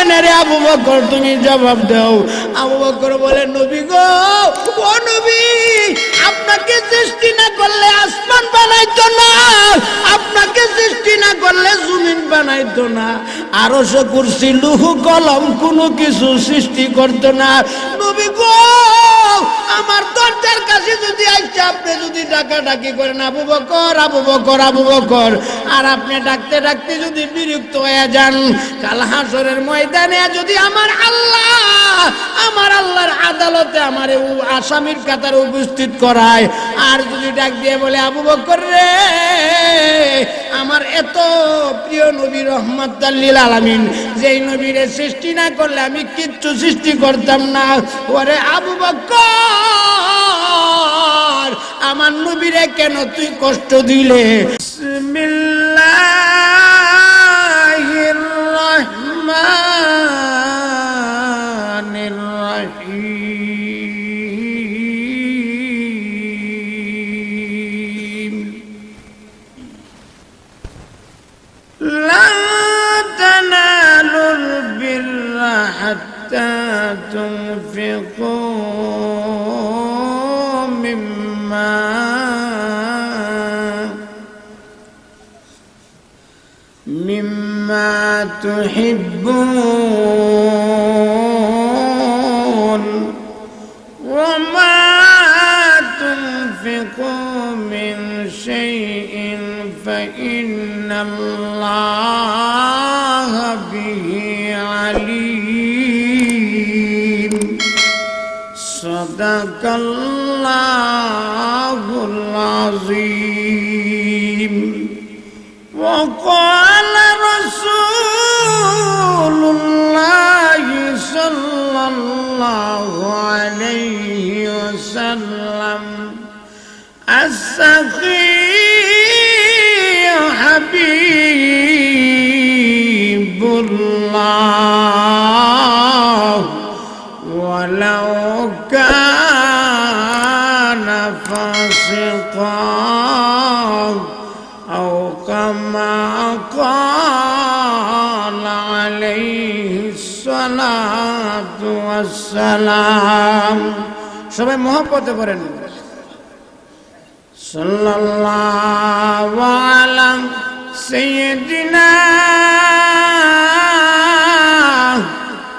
না রে আবু বকর, তুমি জবাব দাও। আবু বকর বলে, নবী গো, ও নবী, আপনাকে সৃষ্টি না করলে আসমান বানাইতো না, আপনাকে সৃষ্টি না করলে জমিন বানাইতো না, আরশ কুরসি লৌহ কলম কোনো কিছু সৃষ্টি করতো না। নবী গো, আমার দরজার কাছে যদি আইসা আপনি যদি ডাকাডাকি করেন আবু বকর আবু বকর আবু বকর, আর আপনি ডাকতে ডাকতে যদি বিরক্ত হয়ে যান, কাল হাসরের ময়দানে যদি আমার আল্লাহর আদালতে আমার আসামির কাতারে উপস্থিত করায়, আর যদি ডাক দিয়ে বলে, আবু বকর রে, আমার এত প্রিয় নবী রহমাতাল লিল আলামিন, যেই নবীরে সৃষ্টি না করলে আমি কিচ্ছু সৃষ্টি করতাম না, ওরে আবু বকর, আমার নবীরে কেন তুই কষ্ট দিলে? বিসমিল্লাহির রহমানির রহিম। লা তানালুল বিররা হাত্তা তুনফিকু মিম্মা তুহিব্বুন ওয়া মা তুনফিকু মিন শাইইন ফাইন্নাল্লাহা বিহি আলীম। সাদাকাল্লাহুল আযীম। وقال رسول الله صلى الله عليه وسلم السخي حبيب الله ولو كان فاسقا أو كما قال عليه الصلاة والسلام। সবাই মহব্বতে পড়েন, সাল্লাল্লাহু আলা সাইয়্যিদিনা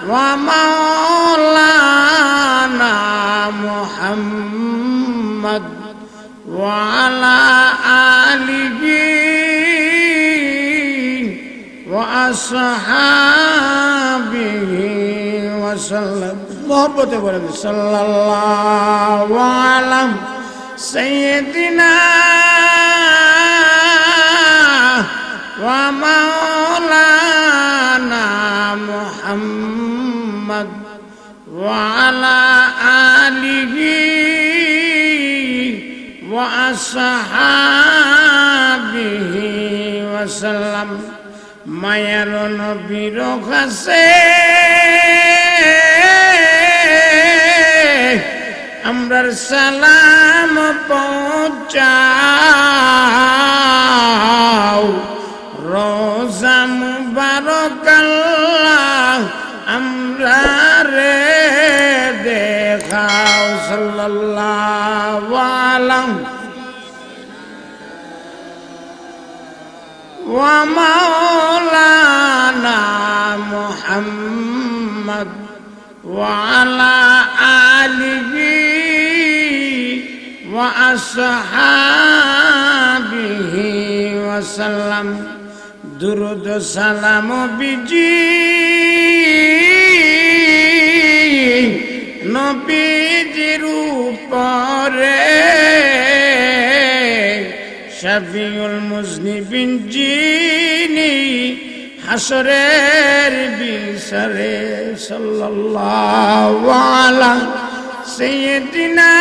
ওয়া মাওলানা মুহাম্মদ ওয়া আলা আলিহি ওয়া আসহাবিহি ওয়া সাল্লাম। মহব্বতে বলেন, সাল্লাল্লাহু আলা সাইয়্যিদিনা ওয়া মাওলানা মুহাম্মদ ওয়া আলা আলিহি ওয়া আসহাবিহি ওয়া সাল্লাম। মায়ার নবীর কাছে আমরার সালাম পৌঁছাও, রোজা মুবারক আল্লাহ আমরা রে দেখাও। সাল্লাল্লাহু আলাইহি ওয়া মাওলানা মুহাম্মদ ওয়া আলা আলিহি ওয়া আসহাবিহি ওয়া সাল্লাম। দুরূদ সালাম বিজি নবীজির উপরে, শাফিউল মুজনিবিন যিনি হাসরের বিচারে। সাল্লাল্লাহু আলা সাইয়্যিদিনা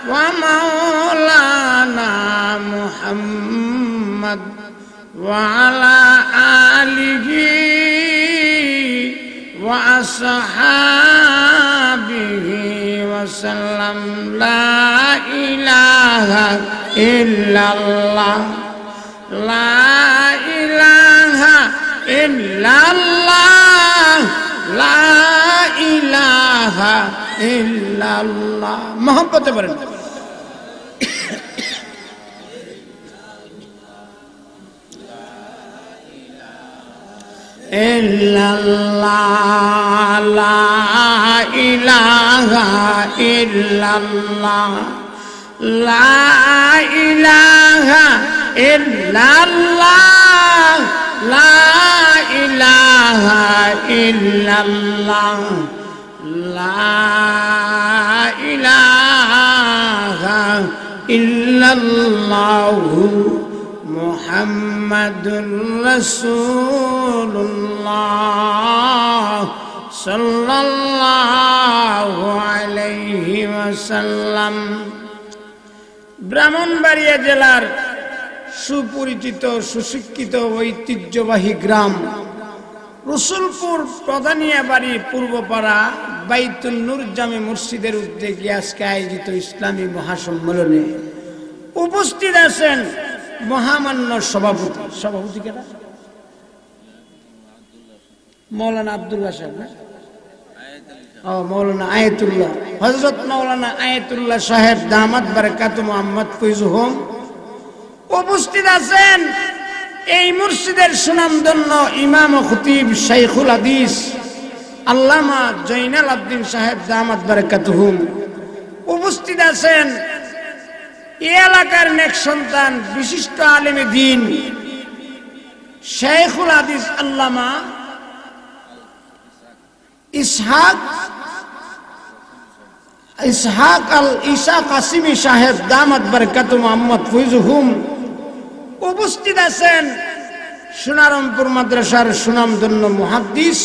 ওয়া মাওলানা মুহাম্মদ ওয়া আলা আলিহি ওয়া আসহাবিহি ওয়া সাল্লাম। লা ইলাহা ইল্লাল্লাহ, লা ইলাহা ইল্লাল্লাহ লা ইলাহা ইল্লাল্লাহ মহব্বতে বলেন ইল্লাল্লাহ লা ইলাহা ইল্লাল্লাহ লা ইলাহা ইল্লাল্লাহ লা ইলাহা ইল্লাল্লাহ লা ইলাহা ইল্লাল্লাহ মুহাম্মাদুর রাসূলুল্লাহ সাল্লাল্লাহু আলাইহি ওয়াসাল্লাম। ব্রাহ্মণবাড়িয়া জেলার সুপরিচিত সুশিক্ষিত ঐতিহ্যবাহী গ্রাম রসুলপুর প্রধানিয়া বাড়ি পূর্বপাড়া বাইতুল নূর জামে মসজিদের উদ্যোগে আজকে আয়োজিত ইসলামী মহাসম্মেলনে উপস্থিত আছেন মহামান্য সভাপতি কেনা মৌলানা আব্দুল্লাহ সাহেব না মৌলানা আয়াতুল্লাহ হযরত মৌলানা আয়াতুল্লাহ সাহেব দামাত বারাকাতুহু মুহাম্মদ ফয়জুহুম উপস্থিত আছেন এই মসজিদের সুনামধন্য ইমাম ও খতিব শাইখুল হাদিস আল্লামা জয়নাল আবদিন সাহেব দামাত বারাকাতুহু উপস্থিত আছেন এই এলাকার নেক সন্তান বিশিষ্ট আলেমে দ্বীন শাইখুল হাদিস আল্লামা ইসহাক আল ঈসা কাসিমি সাহেব দামাত বারাকাতুহু মুহাম্মদ ফয়জুহুম উপস্থিত আছেন সোনারমপুর মাদ্রাসার সুনামধন্য মুহাদ্দিস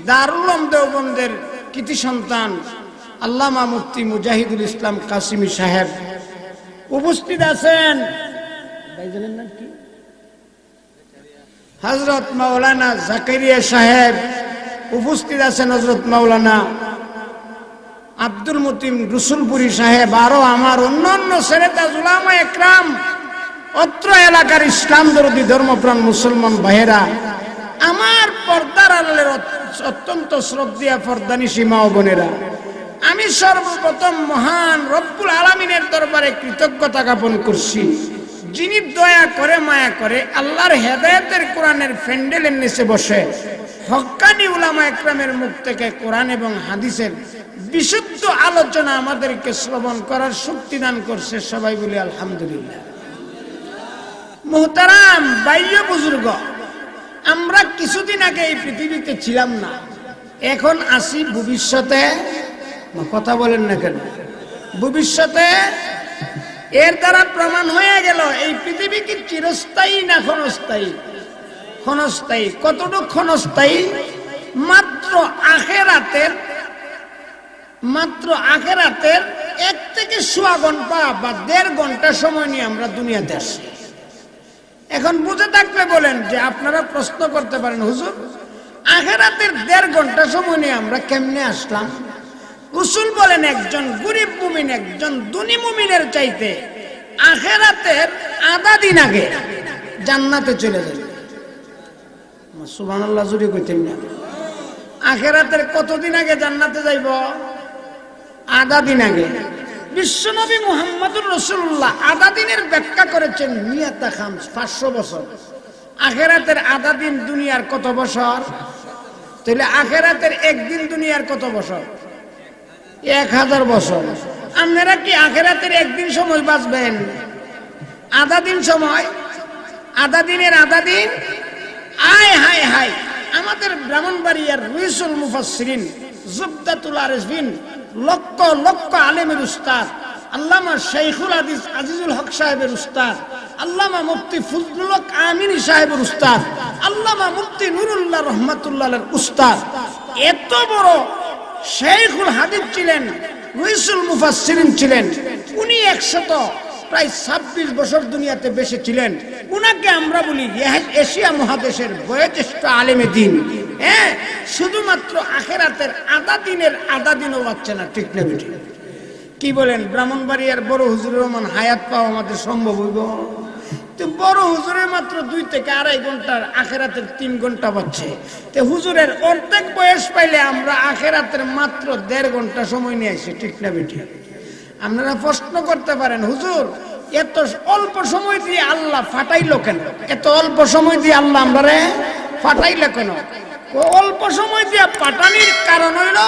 দারুল উলুম দেওবন্দের কৃতি সন্তান আল্লামা মুফতি মুজাহিদুল ইসলাম কাসিমি সাহেব উপস্থিত আছেন ভাইজানের নাম কি হযরত মাওলানা জাকারিয়া সাহেব উপস্থিত আছেন হযরত মাওলানা আব্দুল মতিন রসুলপুরি সাহেব আরো আমার অন্যান্য সেরেতাজ উলামা একরাম অত্র এলাকার ইসলাম দরদি ধর্মপ্রাণ মুসলমান ভাইয়েরা আমার পর্দার আড়ালের অত্যন্ত শ্রদ্ধেয় পর্দানিশী মা ও বোনেরা আমি সর্বপ্রথম মহান রব্বুল আলামিনের দরবারে কৃতজ্ঞতা জ্ঞাপন করছি যিনি দয়া করে মায়া করে আল্লাহর হেদায়েতের কোরআনের ফ্যান্ডেলের নিচে বসে হক্কানি উলামা একরামের মুখ থেকে কোরআন এবং হাদিসের বিশুদ্ধ আলোচনা আমাদেরকে শ্রবণ করার শক্তি দান করছে সবাই বলি আলহামদুলিল্লাহ। মুহতারাম বাইয় বুজুর্গ আমরা কিছুদিন আগে এই পৃথিবীতে ছিলাম না এখন আসি ভবিষ্যতে কথা বলেন না কেন ভবিষ্যতে এর দ্বারা প্রমাণ হয়ে গেল এই পৃথিবী কি চিরস্থায়ী না ক্ষণস্থায়ী ক্ষণস্থায়ী কতটুকু ক্ষণস্থায়ী মাত্র আখেরাতের 1 থেকে সোয়া ঘন্টা বা 1.5 ঘন্টা সময় নিয়ে আমরা দুনিয়াতে আসি এখন বুঝে থাকলে বলেন যে আপনারা প্রশ্ন করতে পারেন হুজুর আখেরাতের 1.5 ঘন্টা সময় নিয়ে আমরা কেমনে আসলাম রাসূল বলেন একজন গরীব মুমিন একজন ধনী মুমিনের চাইতে আখেরাতের আধা দিন আগে জান্নাতে চলে যাবে সুবহানাল্লাহ জুড়ে কইতেন না আখেরাতের কতদিন আগে জান্নাতে যাইব আধা দিন আগে বিশ্বনবী মুহাম্মদুর রাসূলুল্লাহ আধা দিনের ব্যাখ্যা করেছেন মিয়াতা খামস 500 বছর আখেরাতের আধা দিন দুনিয়ার কত বছর তাহলে আখেরাতের একদিন দুনিয়ার কত বছর 1000 বছর আপনারা কি আখেরাতের একদিন সময় বাঁচবেন আধা দিন সময় আধা দিনের আধা দিন আয় হায় হায় আমাদের ব্রাহ্মণবাড়িয়ার রুইসুল মুফাসসিরিন জুবদাতুল আরিফিন লক্ষ লক্ষ আলেমের উস্তাদ আল্লামা শাইখুল হাদিস আজিজুল হক সাহেবের উস্তাদ আল্লামা মুফতি ফজলুল হক আমিনী সাহেবের উস্তাদ আল্লামা মুফতি নুরুল্লাহ রহমাতুল্লাহর উস্তাদ এত বড় শাইখুল হাদিস ছিলেন রুইসুল মুফাসসিরিন ছিলেন উনি 126 বছর দুনিয়াতে বেঁচে ছিলেন উনাকে আমরা বলি এশিয়া মহাদেশের বয়োজ্যেষ্ঠ আলেমে দ্বীন হ্যাঁ শুধুমাত্র আখেরাতের আধা দিনও পাচ্ছে না ঠিক না বেঠিক কি বলেন ব্রাহ্মণবাড়িয়ার বড় হুজুর রহমান হায়াত পাওয়া আমাদের সম্ভব হইব তো বড় হুজুরে মাত্র 2 থেকে 2.5 ঘন্টার, আখেরাতের 3 ঘন্টা পাচ্ছে। তো হুজুরের অর্ধেক বয়স পাইলে আমরা আখেরাতের মাত্র 1.5 ঘন্টা সময় নিয়ে আসি, ঠিক না বেটি? আপনারা প্রশ্ন করতে পারেন, হুজুর এত অল্প সময় দিয়ে আল্লাহ ফাটাইলো কেন? এত অল্প সময় দিয়ে আল্লাহ আমরারে ফাটাইলো কেন? অল্প সময় দিয়ে পাঠানির কারণ হইল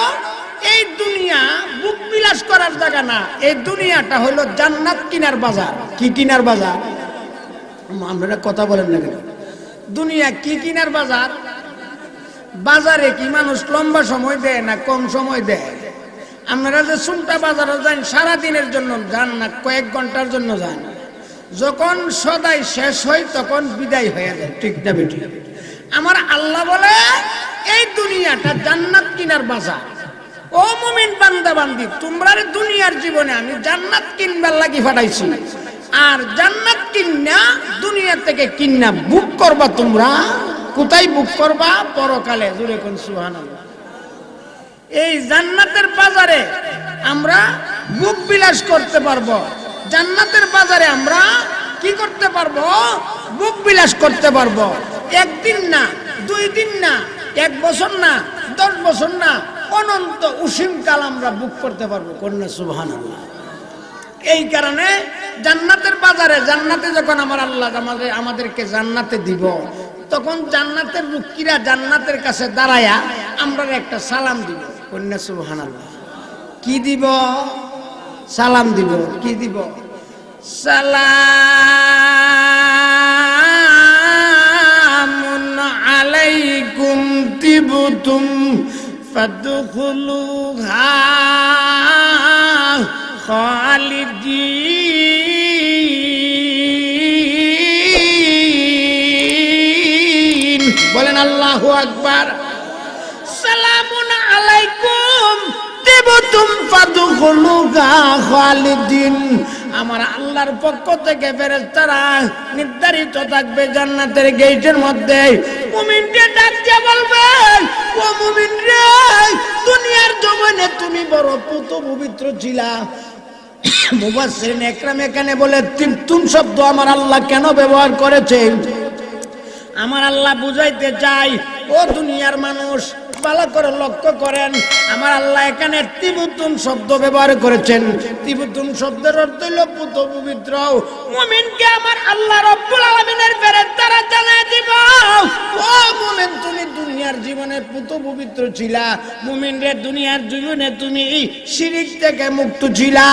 এই দুনিয়া বুক বিলাস করার জায়গা না, এই দুনিয়াটা হইল জান্নাত কিনার বাজার। কি কিনার বাজার? আপনারা কথা বলেন না কেন? দুনিয়া কি কিনার বাজার? বাজারে কি মানুষ লম্বা সময় দেয় না কম সময় দেয়? আপনারা যে সুনটা বাজারে যান সারাদিনের জন্য যান না, কয়েক ঘন্টার জন্য যান। যখন সদাই শেষ হয় তখন বিদায় হয়ে যায়, ঠিক না বেটি? আমার আল্লাহ বলে এই দুনিয়াটা জান্নাত কিনার বাজার। ও মুমিন বান্দা বান্দি, তোমরা দুনিয়ার জীবনে আমি জান্নাত কিনবার লাগি ফাটাইছি, আর জান্নাত কিনা দুনিয়া থেকে কিনা বুক করবা। তোমরা কোথায় বুক করবা? পরকালে। জোরে কোন সুবহানাল্লাহ। এই জান্নাতের বাজারে আমরা বুক বিলাস করতে পারবো, জান্নাতের বাজারে আমরা কি করতে পারবো? বুক বিলাস করতে পারবো। একদিন না, 2 দিন না, 1 বছর না, 10 বছর না, অনন্ত অসীম কাল আমরা বুক করতে পারবো। কন্যা সুবহানাল্লাহ। এই কারণে জান্নাতের বাজারে, জান্নাতে যখন আমার আল্লাহ আমাদেরকে জান্নাতে দিব, তখন জান্নাতের রুকিরা জান্নাতের কাছে দাঁড়ায়া আমরা একটা সালাম দিব। কন্যা সুবহানাল্লাহ। কি দিব? সালাম দিব। কি দিব? সালামুন আলাইকুম তিবতুম ফাদখুলুহা খালিদিন। বলেন আল্লাহু আকবার। সালামুন আলাইকুম তিবতুম ফাদখুলুহা খালিদিন। আমার আল্লাহর পক্ষ থেকে ফেরেশতারা নির্ধারিত থাকবে জান্নাতের গেটের মধ্যে। মুমিনকে ডাক দিয়ে বলবে, ও মুমিন রে, দুনিয়ার জমিনে তুমি বড় পুত পবিত্র ছিলা। মুফাসসিরিন একরাম এখানে বলে তিবতুম শব্দ আমার আল্লাহ কেন ব্যবহার করেছে? আমার আল্লাহ বুঝাইতে চাই, ও দুনিয়ার মানুষ ভালো করে লক্ষ্য করেন, আমার আল্লাহ এখানে তিবতুম শব্দ ব্যবহার করেছেন। তিবতুম শব্দের অর্থ হলো পুত পবিত্র। মুমিনকে আমার আল্লাহ রব্বুল আলামিনের ফেরেশতারা জানায় দিব, ও মুমিন, তুমি দুনিয়ার জীবনে পুত পবিত্র ছিলা। মুমিন রে, দুনিয়ার জীবনে তুমি শিরিক থেকে মুক্ত ছিলা,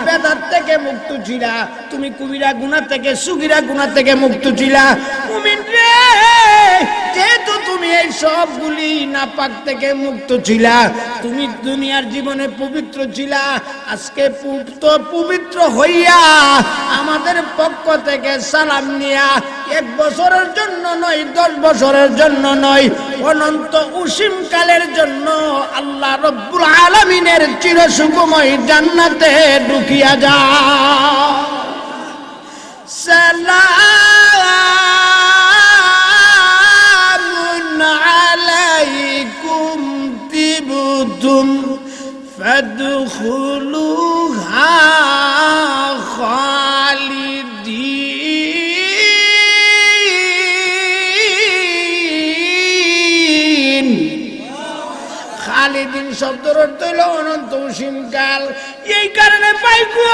বেদাত থেকে মুক্ত ছিলা, তুমি কবিরা গুনাহ থেকে সগীরা গুনাহ থেকে মুক্ত ছিলা। মুমিন রে, যেহেতু তুমি এই সবগুলি নাপাক থেকে মুক্ত ছিলা, তুমি দুনিয়ার জীবনে পবিত্র ছিলা, আজকে পবিত্র হইয়া আমাদের পক্ষ থেকে সালাম নিয়া 1 বছরের জন্য নয়, 10 বছরের জন্য নয়, অনন্ত অসীম কালের জন্য আল্লাহ রব্বুল আলামিনের চিরসুখময় জান্নাতে ঢুকিয়া যাও। সালামুন আলাইকুম তিবতুম ফাদখুলুহা খালিদিন। খালিদিন শব্দের অর্থ হইল অনন্ত অসীম কাল। এই কারণে পাইগো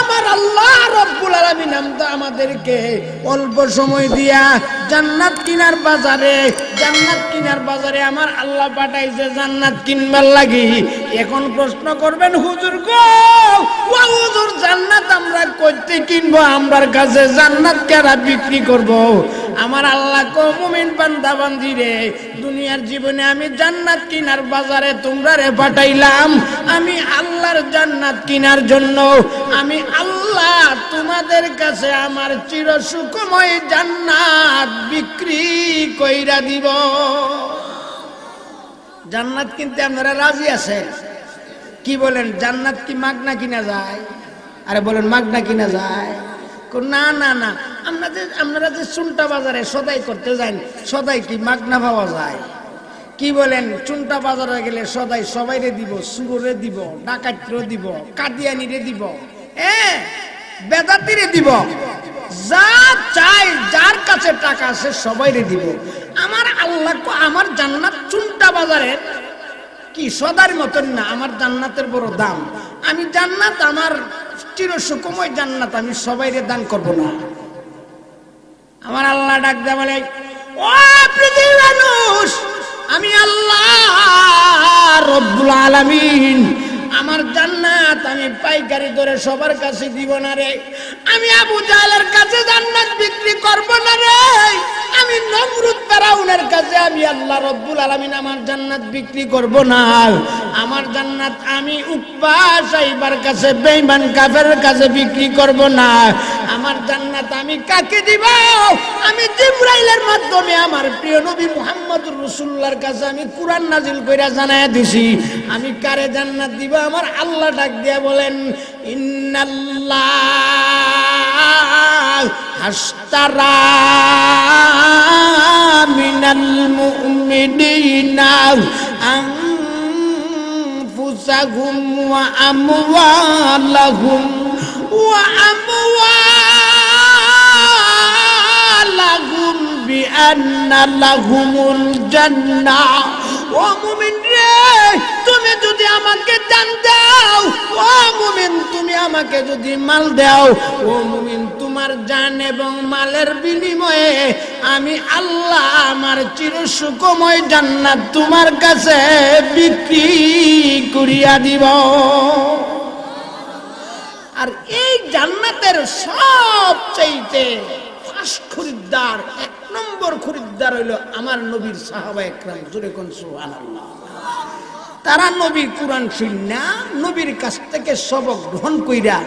আমার আল্লাহ রব্বুল আলামিন আমাদেরকে অল্প সময় দিয়া জান্নাত কিনার বাজারে আমার আল্লাহ পাঠাইছে জান্নাত কিনবার লাগি। এখন প্রশ্ন করবেন, হুজুর গো, ও হুজুর, জান্নাত আমরা কইতে কিনবো? আমরার কাছে জান্নাত কেরা বিক্রি করব? আমার আল্লাহ কো, মুমিন বান্দা বান্দি রে, দুনিয়ার জীবনে আমি জান্নাত কিনার বাজারে তোমরা রে পাঠাইলাম। আমি আল্লাহর জান্নাত কিনার জন্য আমি আল্লাহ তোমাদের কাছে আমার চিরসুখময় জান্নাত বিক্রি কইরা দিব। জান্নাত কিনতে আপনারা রাজি আছেন? কি বলেন, জান্নাত কি মাগনা কিনা যায়? আরে বলেন, মাগনা কিনা যায়? না না না, আপনারা যে চুনটা বাজারে সদাই করতে যান, সদাই কি মাগনা পাওয়া যায়? কি বলেন, চুনটা বাজারে গেলে সদাই সবাইরে দিব, সুরে দিব, ডাকাতরে দিব, কাদিয়ানিরে দিব, বেদাতিরে দিব। যা চাই, যার কাছে টাকা আছে সবাইরে দিব। আমার আল্লাহ আমার জান্নাত চুনটা বাজারের কি সদার মতন না, আমার জান্নাতের বড় দাম। আমি জান্নাত, আমার চিরসুখময় জান্নাত আমি সবাইরে দান করব না। আমার আল্লাহ ডাক দেয়া বলে, ও পৃথিবীর মানুষ, আমি আল্লাহ রব্বুল আলামিন আমার জান্নাত আমি পাইকারি দরে সবার কাছে দিব না রে। আমি আবু জাহেলের কাছে জান্নাত বিক্রি করব না রে। আমি নমরুদ ফেরাউনের কাছে আমি আল্লাহ রব্বুল আলামিন আমার জান্নাত বিক্রি করব না। আমার জান্নাত আমি উকবা সাইবার কাছে, বেঈমান কাফেরের কাছে বিক্রি করব না। আমার জান্নাত আমি কাকে দিব? আমি জিবরাইলের মাধ্যমে আমার প্রিয় নবী মুহাম্মদুর রাসূলুল্লাহর কাছে আমি কুরআন নাজিল কইরা জানায়া দিছি। আমি কারে জান্নাত দিব? আমার আল্লাহ ডাক দিয়া বলেন, ইন্নাল্লাহ আশতারা মিনাল মুমিনিনা আনফুসাহুম ওয়া আমওয়ালাহুম বিআন্না লাহুমুল জান্নাহ। ও মুমিন রে, তুমি যদি আমাকে জান দাও, ও মুমিন তুমি আমাকে যদি মাল দাও, ও মুমিন তোমার জান এবং মালের বিনিময়ে আমি আল্লাহ আমার চিরসুখময় জান্নাত তোমার কাছে বিক্রি করিয়া দিব। আর এই জান্নাতের সবচাইতে ফার্স্ট খরিদ্দার, এক নম্বর খরিদ্দার হইল আমার নবীর সাহাবায়ে কেরাম। জোরে কোন সুবহানাল্লাহ। তারা নবীর কুরআন শুননা, নবীর কাছ থেকে সবক গ্রহণ কইরা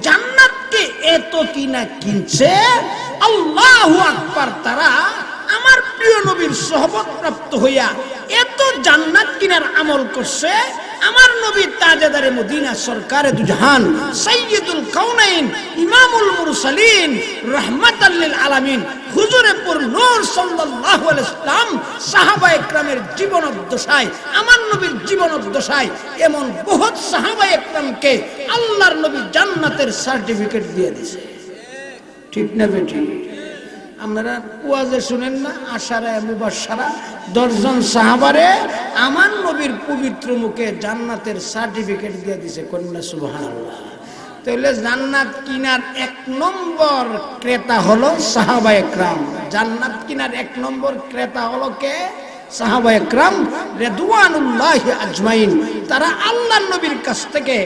জান্নাতকে এত কিনা কিনছে, আল্লাহু আকবার। তারা আমার প্রিয় নবীর সোহবত প্রাপ্ত হইয়া এত জান্নাত কিনার আমল করছে। আমার নবী তাজেদারে মদিনা, সরকারে দুজাহান, সাইয়্যিদুল কাউনাইন, ইমামুল মুরসালিন, রাহমাতাল লিল আলামিন, হুজুরে পুর নূর সাল্লাল্লাহু আলাইহি ওয়াসাল্লাম সাহাবায়ে কেরামের জীবনোদ্দশায়, আমার নবীর জীবনোদ্দশায় এমন বহুত সাহাবায়ে কেরামকে আল্লাহর নবী জান্নাতের সার্টিফিকেট দিয়ে দিয়েছে। ঠিক না বেটি? আপনারা ওয়াজে শুনেন না, আশারা মুবাশশারা 10 জন সাহাবারে আমার নবীর পবিত্র মুখে জান্নাতের সার্টিফিকেট দিয়ে দিয়েছে। কন্যা সুবহানাল্লাহ। তাহলে জান্নাত কিনার 1 নম্বর ক্রেতা হলো সাহাবায়ে কেরাম। জান্নাত কিনার 1 নম্বর ক্রেতা হলো কে? সাহাবায়ে কেরাম রিদওয়ানুল্লাহি আজমাইন। তারা আল্লাহর নবীর কাছ থেকে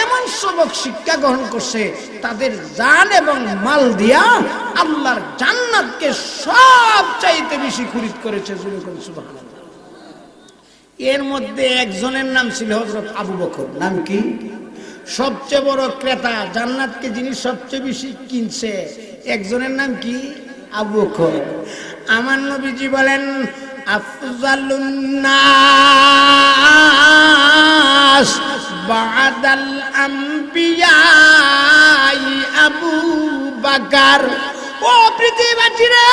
এমন সবক শিক্ষা গ্রহণ করছে, তাদের জান এবং মাল দিয়া আল্লাহর জান্নাতকে সবচাইতে বেশি খরিদ করেছে। সুবহানাল্লাহ। এর মধ্যে একজনের নাম ছিল হযরত আবু বকর। নাম কি? সবচেয়ে বড় ক্রেতা, জান্নাতকে যিনি সবচেয়ে বেশি কিনছে, একজনের নাম কি? আবু বকর। আমার নবীজি বলেন, আফজালুন নাস বাদাল আম্বিয়া আবু বকর। ও পৃথিবীবাসীরে,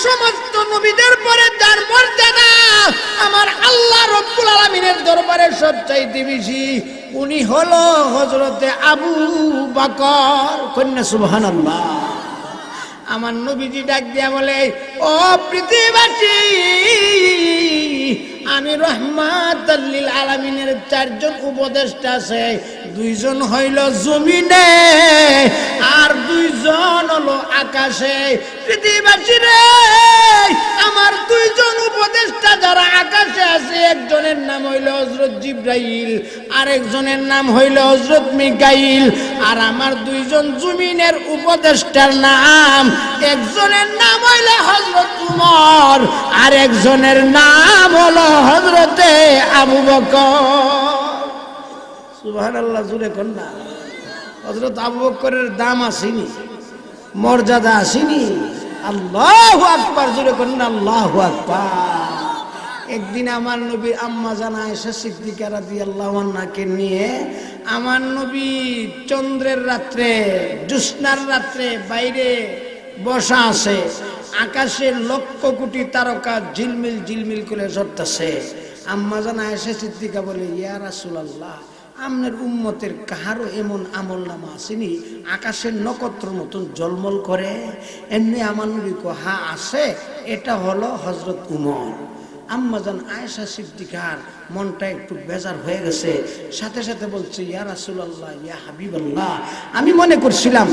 সমস্ত নবীদের পরে যার মর্যাদা আমার আল্লাহ রব্বুল আলামিনের দরবারে সবচাইতে বেশি, উনি হলো হযরতে আবু বকর। কন্যা সুবহানাল্লাহ। আমার নবীজি ডাক দিয়া বলে, ও পৃথিবীবাসী, আমি রহমাতাল লিল আলামিনের 4 জন উপদেষ্টা আছে। 2 জন হইল জমিনে আর 2 জন হলো আকাশে। পৃথিবীবাসী রে, আমার 2 জন উপদেষ্টা যারা আকাশে আছে, একজনের নাম হইল হযরত জিবরাইল, আরেকজনের নাম হইল হযরত মিকাইল। আর আমার 2 জন জমিনের উপদেষ্টার নাম, একজনের নাম হইল হযরত উমর, আর একজনের নাম হলো হযরতে আবু বকর। সুবহানাল্লাহ। জুড়ে কোন না? হযরত আবু বকরের দাম আসেনি, মর্যাদা আসেনি। আল্লাহু আকবার। জুড়ে কোন না? আল্লাহু আকবার। একদিন আমার নবী আম্মা জান আয়েশা সিদ্দিকা রাদিয়াল্লাহু আনহাকে নিয়ে আমার নবী চন্দ্রের রাত্রে, জ্যোৎস্নার রাত্রে বাইরে বসা আছে। আকাশের লক্ষ কোটি তারকা ঝিলমিল ঝিলমিল করে ঝরতেছে। আম্মা জান আয়েশা সিদ্দিকা বলে, ইয়া রাসূলুল্লাহ, আমনের উম্মতের কাহারও এমন আমল নামা আসেনি আকাশের নক্ষত্র মতন জলমল করে? এমনি আমার নবী কো হ্যাঁ আছে, এটা হলো হযরত উমর। আম্মাজান আয়েশা সিদ্দিকার মনটা একটু বেজার হয়ে গেছে, সাথে সাথে বলছে ইয়া রাসূলুল্লাহ, ইয়া হাবিবাল্লাহ, আমি মনে করছিলাম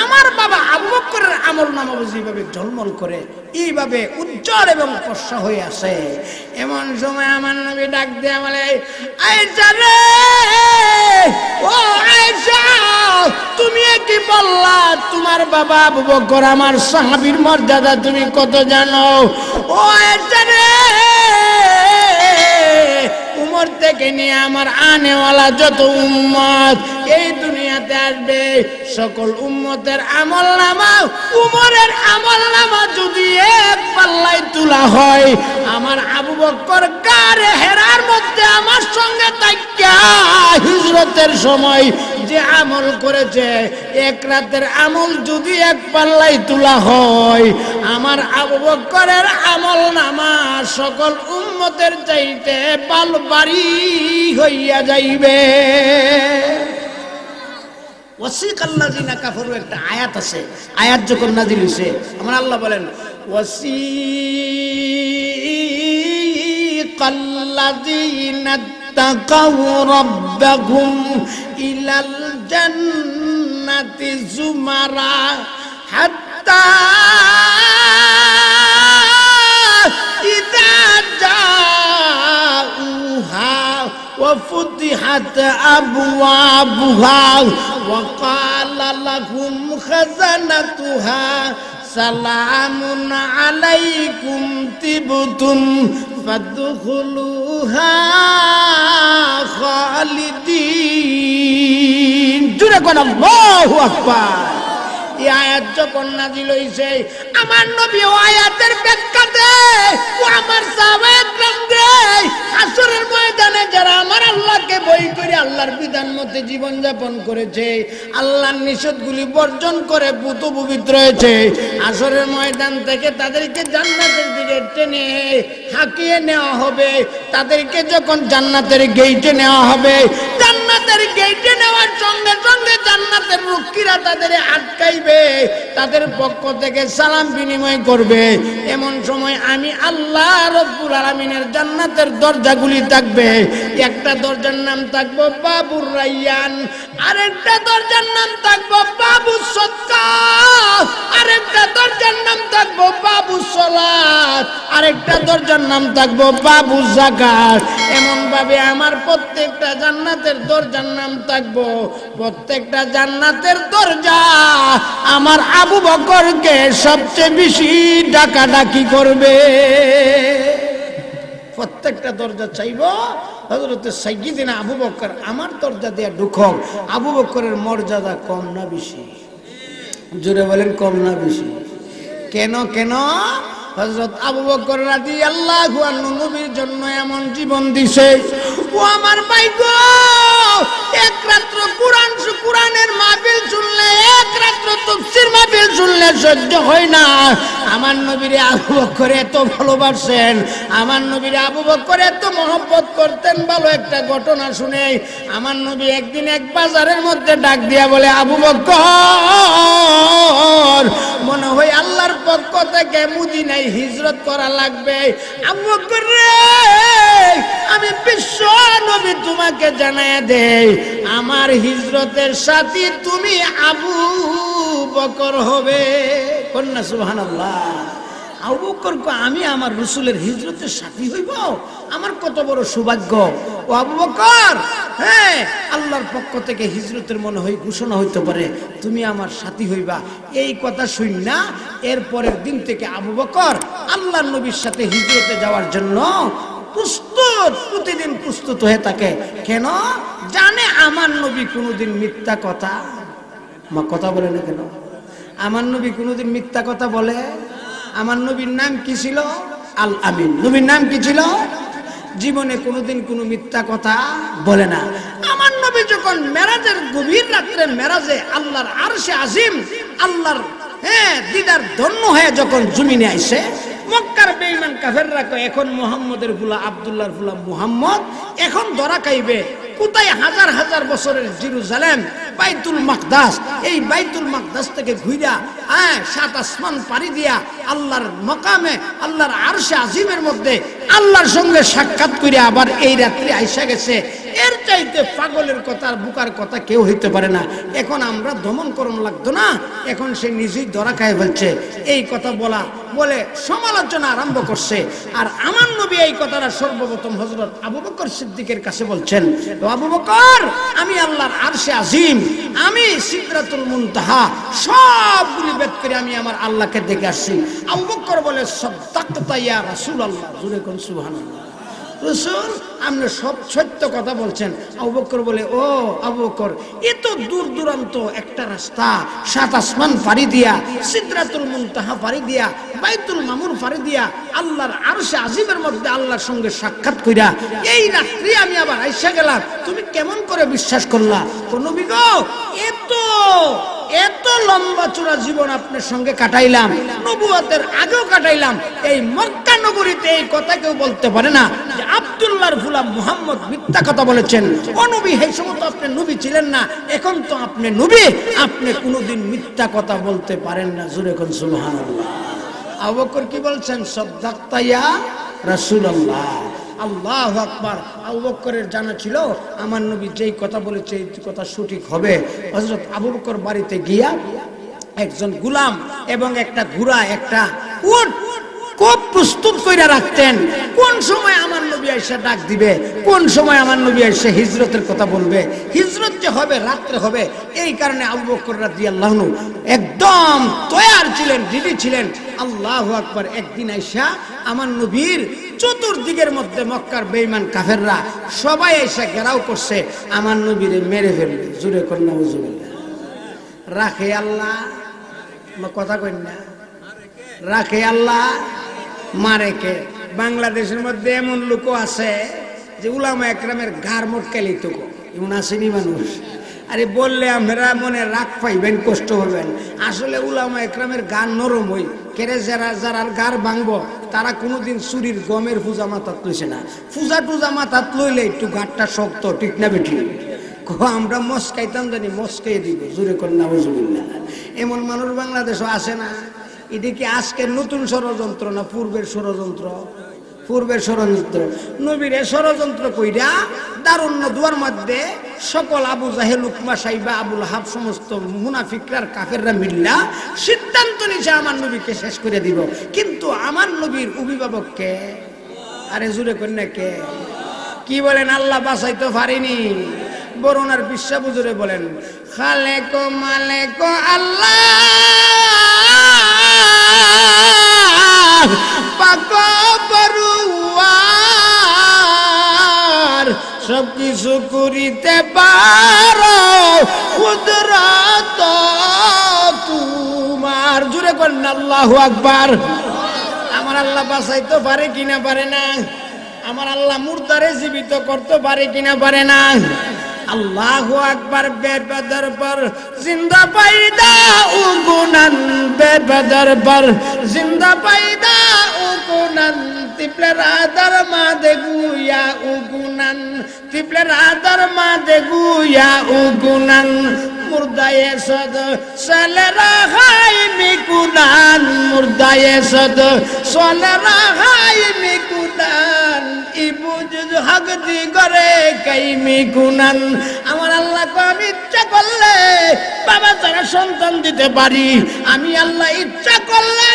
আমার বাবা আবু বকরের আমল নামা যেভাবে ঝলমল করে এইভাবে উজ্জ্বল এবং ফর্সা হয়ে আছে। এমন সময় আমার নবী ডাক দিয়ে বলে, আয়েশা রে, ও আয়েশা, তুমি কি বললা তোমার বাবা আবু বকর আমার সাহাবীর মর্যাদা তুমি কত জানো? ও আয়েশা রে, উমর থেকে নিয়ে আমার আনেওয়ালা যত উম্মত এই দুনিয়াতে আসবে, সকল উম্মতের আমল নামা উমরের আমল নামা যদি এক পাল্লায় তোলা হয়, আমার আবু বকর গারে হেরার মধ্যে আমার সঙ্গে তাইকা হিজরতের সময় যে আমল করেছে এক রাতের আমল যদি এক পাল্লায় তোলা হয়, আমার আবু বকরের আমল নামা সকল উম্মতের চাইতে বালবাড়ি হইয়া যাইবে। ওয়াসিকাল্লাযিনা কাফারু একটা আয়াত আছে, আয়াত যখন নাযিল হইছে আমার আল্লাহ বলেন ওয়াসিকাল্লাযিনা তাকাউ রাব্বাহুম ইলাল জান্নাতি যুমারা হাত্তা ইযা জাউহা وفتحت أبوابها وقال لهم خزنتها سلام عليكم طبتم فادخلوها خالدين الله أكبر। এই আয়াত যখন নাযিল হইছে আমার নবী ও আয়াতের ব্যাখ্যা দেয়, ও আমার সাহাবায়ে কেরাম দেয়, আসরের ময়দানে যারা আমার আল্লাহকে ভয় করে আল্লাহর বিধান মতে জীবন যাপন করেছে, আল্লাহর নিষেধগুলি বর্জন করে পুত পবিত্র হয়েছে, আসরের ময়দান থেকে তাদেরকে জান্নাতের দিকে টেনে হাঁকিয়ে নেওয়া হবে। তাদেরকে যখন জান্নাতের গেইটে নেওয়া হবে, জান্নাতের গেইটে নেওয়ার সঙ্গে সঙ্গে জান্নাতের রক্ষীরা তাদের আটকাইবে, তাদের পক্ষ থেকে সালাম বিনিময় করবে। এমন সময় আমি আল্লাহ রব্বুল আলামিনের জান্নাতের দরজাগুলি থাকবে, একটা দরজার নাম থাকবে বাবুর রায়্যান, আরেকটা দরজার নাম থাকবে বাবু সদকা, আরেকটা দরজার নাম থাকবে বাবু সালাত, আরেকটা দরজার নাম থাকবে বাবু যাকাত। এমন ভাবে আমার প্রত্যেকটা জান্নাতের দরজার নাম থাকবে, প্রত্যেকটা জান্নাতের দরজা আমার আবু বকরকে সবচেয়ে বেশি ডাকাডাকি করবে। প্রত্যেকটা দরজা চাইব হযরত সাইয়্যিদিনা আবু বকর আমার দরজা দিয়ে ঢুকক। আবু বকরের মর্যাদা কম না বেশি? জোরে বলেন, কম না বেশি? কেন কেন? হযরত আবু বকর রাদিয়াল্লাহু আনহু নবীর জন্য এমন জীবন দিছে। ও আমার ভাই গো, এক রাত্র কোরআনের মাহফিল শুনলে, এক রাত্র তাফসীর মাহফিল শুনলে সহ্য হয় না। আমার নবীরে আবু বকর এত ভালোবাসেন, আমার নবীরে আবু বকর এত মহব্বত করতেন। ভালো একটা ঘটনা শুনে, আমার নবী একদিন এক বাজারের মধ্যে ডাক দিয়া বলে, আবু বকর, মনে হয় আল্লাহর পক্ষ থেকে মদিনায় হিজরত করা লাগবে। আবু বকর রে, আমি বিশ্ব নবী তোমাকে জানায়া দেই, আমার হিজরতের সাথী তুমি আবু বকর হবে। কন্যা সুবহানাল্লাহ। আবু বকর কো, আমি আমার রাসূলের হিজরতের সাথী হইব? আমার কত বড় সৌভাগ্য। ও আবু বকর, হ্যাঁ, আল্লাহর পক্ষ থেকে হিজরতের মনে হয় ঘোষণা হইতে পারে, তুমি আমার সাথী হইবা। এই কথা শুন না, এরপরের দিন থেকে আবু বকর আল্লাহর নবীর সাথে হিজরতে যাওয়ার জন্য প্রস্তুত, প্রতিদিন প্রস্তুত হয়ে থাকে। কেন? জানে আমার নবী কোনোদিন মিথ্যা কথা বলে না। কেন? আমার নবী কোনোদিন মিথ্যা কথা বলে? আমার নবীর নাম কি ছিল? আল আমিন। নবীর নাম কি ছিল? জীবনে কোনোদিন কোনো মিথ্যা কথা বলে না। আমার নবী যখন মেরাজের গভীর রাত্রে মেরাজে আল্লাহর আরশে আজিম, আল্লাহর দিদার ধন্য হয়ে যখন জমিনে আইছে, মক্কার বেঈমান কাফেররা কয় এখন মুহাম্মদের ফুলা আব্দুল্লাহর ফুলা মুহাম্মদ এখন ধরা খাইবে। কোথায় হাজার হাজার বছরের জেরুজালেম বাইতুল মাকদাস, এই বাইতুল মাকদাস থেকে ঘুরা সাত আসমান পাড়ি দিয়া আল্লাহর মাকামে আল্লাহর আরশে আজিমের মধ্যে আল্লাহর সঙ্গে সাক্ষাৎ করে আবার এই রাত্রি আইসা গেছে। এর চাইতে পাগলের কথা আর বুকার কথা কেউ হইতে পারে না। এখন আমরা দমন করণ লাগতো না, এখন সে নিজেই ধরা খায় ফেলছে। এই কথা বলে সমালোচনা আরম্ভ করছে। আর আমার নবী এই কথাটা সর্বপ্রথম হযরত আবু বকর সিদ্দিকের কাছে বলছেন, আবু বকর, আমি আল্লাহর আরশে আজিম, আমি সিদরাতুল মুনতাহা সবগুলি বেদ করে আমি আমার আল্লাহকে দেখে আসছি। আবু বকর বলে, সাদাক্তা ইয়া রাসূলুল্লাহ, জোরে কোন সুবহানাল্লাহ। রাসূল, আপনি সব সত্য কথা বলছেন। আবু বকর বলে, ও আবু বকর, এত দূর দূরান্ত একটা রাস্তা, সাত আসমান পাড়ি দিয়া, সিদরাতুল মুনতাহা পাড়ি দিয়া, বাইতুল মামুর পাড়ি দিয়া আল্লাহর আরশে আজিমের মধ্যে আল্লাহর সঙ্গে সাক্ষাৎ কইরা এই রাত্রি আমি আবার আইসা গেলাম, তুমি কেমন করে বিশ্বাস করলা? ও নবী গো, এত লম্বা চূড়া জীবন আপনার সঙ্গে কাটাইলাম, নবুয়তের আগেও কাটাইলাম, এই মক্কা নগরীতে এই কথা কেউ বলতে পারে না যে আব্দুল্লাহর গোলাম মুহাম্মদ মিথ্যা কথা বলেছেন। ও নবী, এই সময় তো আপনি নবী ছিলেন না, এখন তো আপনি নবী, আপনি কোনোদিন মিথ্যা কথা বলতে পারেন না। জোরে কোন সুবহানাল্লাহ। আবু বকর কি বলছেন? সাদাক্তা ইয়া রাসূলুল্লাহ। আল্লাহু আকবার। আবু বকরের জানা ছিল আমার নবী যেই কথা বলেছে এই কথা সঠিক হবে। হযরত আবু বকর বাড়িতে গিয়া একজন গোলাম এবং একটা ঘোড়া, একটা উট খুব প্রস্তুত করে রাখতেন। কোন সময় আমার নবী এসে ডাক দিবে, কোন সময় আমার নবী এসে হিজরতের কথা বলবে, হিজরত যে হবে রাত্রে হবে, এই কারণে আবু বকর রাদিয়াল্লাহু আনহু একদম তৈয়ার ছিলেন, রেডি ছিলেন। আল্লাহু আকবার। একদিন আইসা আমার নবীর চতুর্দিকের মধ্যে মক্কার বেঈমান কাফেররা সবাই এসে ঘেরাও করছে, আমার নবীরে মেরে ফেলবে। জোরে কর নাউজুবিল্লাহ। রাখে আল্লাহ, কথা কই না, রাখে আল্লাহ, মারে কে? বাংলাদেশের মধ্যে এমন লোক আছে যে উলামা একরামের ঘাড় মোটকালি তো এমন আসেনি মানুষ। আরে বললে আপনারা মনে রাগ পাইবেন, কষ্ট হবেন। আসলে উলামা একরামের গান নরম হই কেড়ে, যারা গার ভাঙবো তারা কোনোদিন চুরির গমের পূজা মাথাত লইছে না। পূজা টুজা মাথাত লইলে একটু গাঁটটা শক্ত, ঠিক না বেঠি? আমরা মস্কাইতাম জানি, মস্কাই দিব। জোরে কর নাউজুবিল্লাহ। এমন মানুষ বাংলাদেশও আসে না। এটা কি আজকের নতুন ষড়যন্ত্র না পূর্বের ষড়যন্ত্র? পূর্বের ষড়যন্ত্র। নবীরে ষড়যন্ত্র কইরা দারুণ দুয়ার মধ্যে সকল আবু জাহেল, উকবা, সাইবা, আবুল হাব সমস্ত মুনাফিকরা কাফেররা মিল্লা সিদ্ধান্ত নিছে আমার নবীকে শেষ করে দিব। কিন্তু আমার নবীর অভিভাবককে, আরে জুড়ে কন্যা কে? কি বলেন? আল্লাহ বাঁচাইতে পারিনি। বরুণার বিশ্বা বুজুরে বলেন, খালেক মালেক আল্লাহ পাক পরওয়ার, সব কিছু করিতে পারো কুদরত তোমার। জোরে করেন আল্লাহু আকবার। আমার আল্লাহ বাঁচাইতে পারে কিনা পারে না? আমার আল্লাহ মুর্দারে জীবিত করতে পারে কিনা পারে না? আল্লাহু আকবার। বেবদর পর জিন্দা পাইদা উগুনান, বেবদর পর জিন্দা পাইদা উগুনান, তিপলে রাদার মা দেগুয়া উগুনান, তিপলে রাদার মা দেগুয়া উগুনান, মুর্দায়ে সদ চলে রাহাই মিকুনান, মুর্দায়ে সদ চলে রাহাই মিকুনান, ইবুজ হক দি করে কাই মিকুনান। আমার আল্লাহ আমি ইচ্ছা করলে বাবা যারা সন্তান দিতে পারি, আমি আল্লাহ ইচ্ছা করলে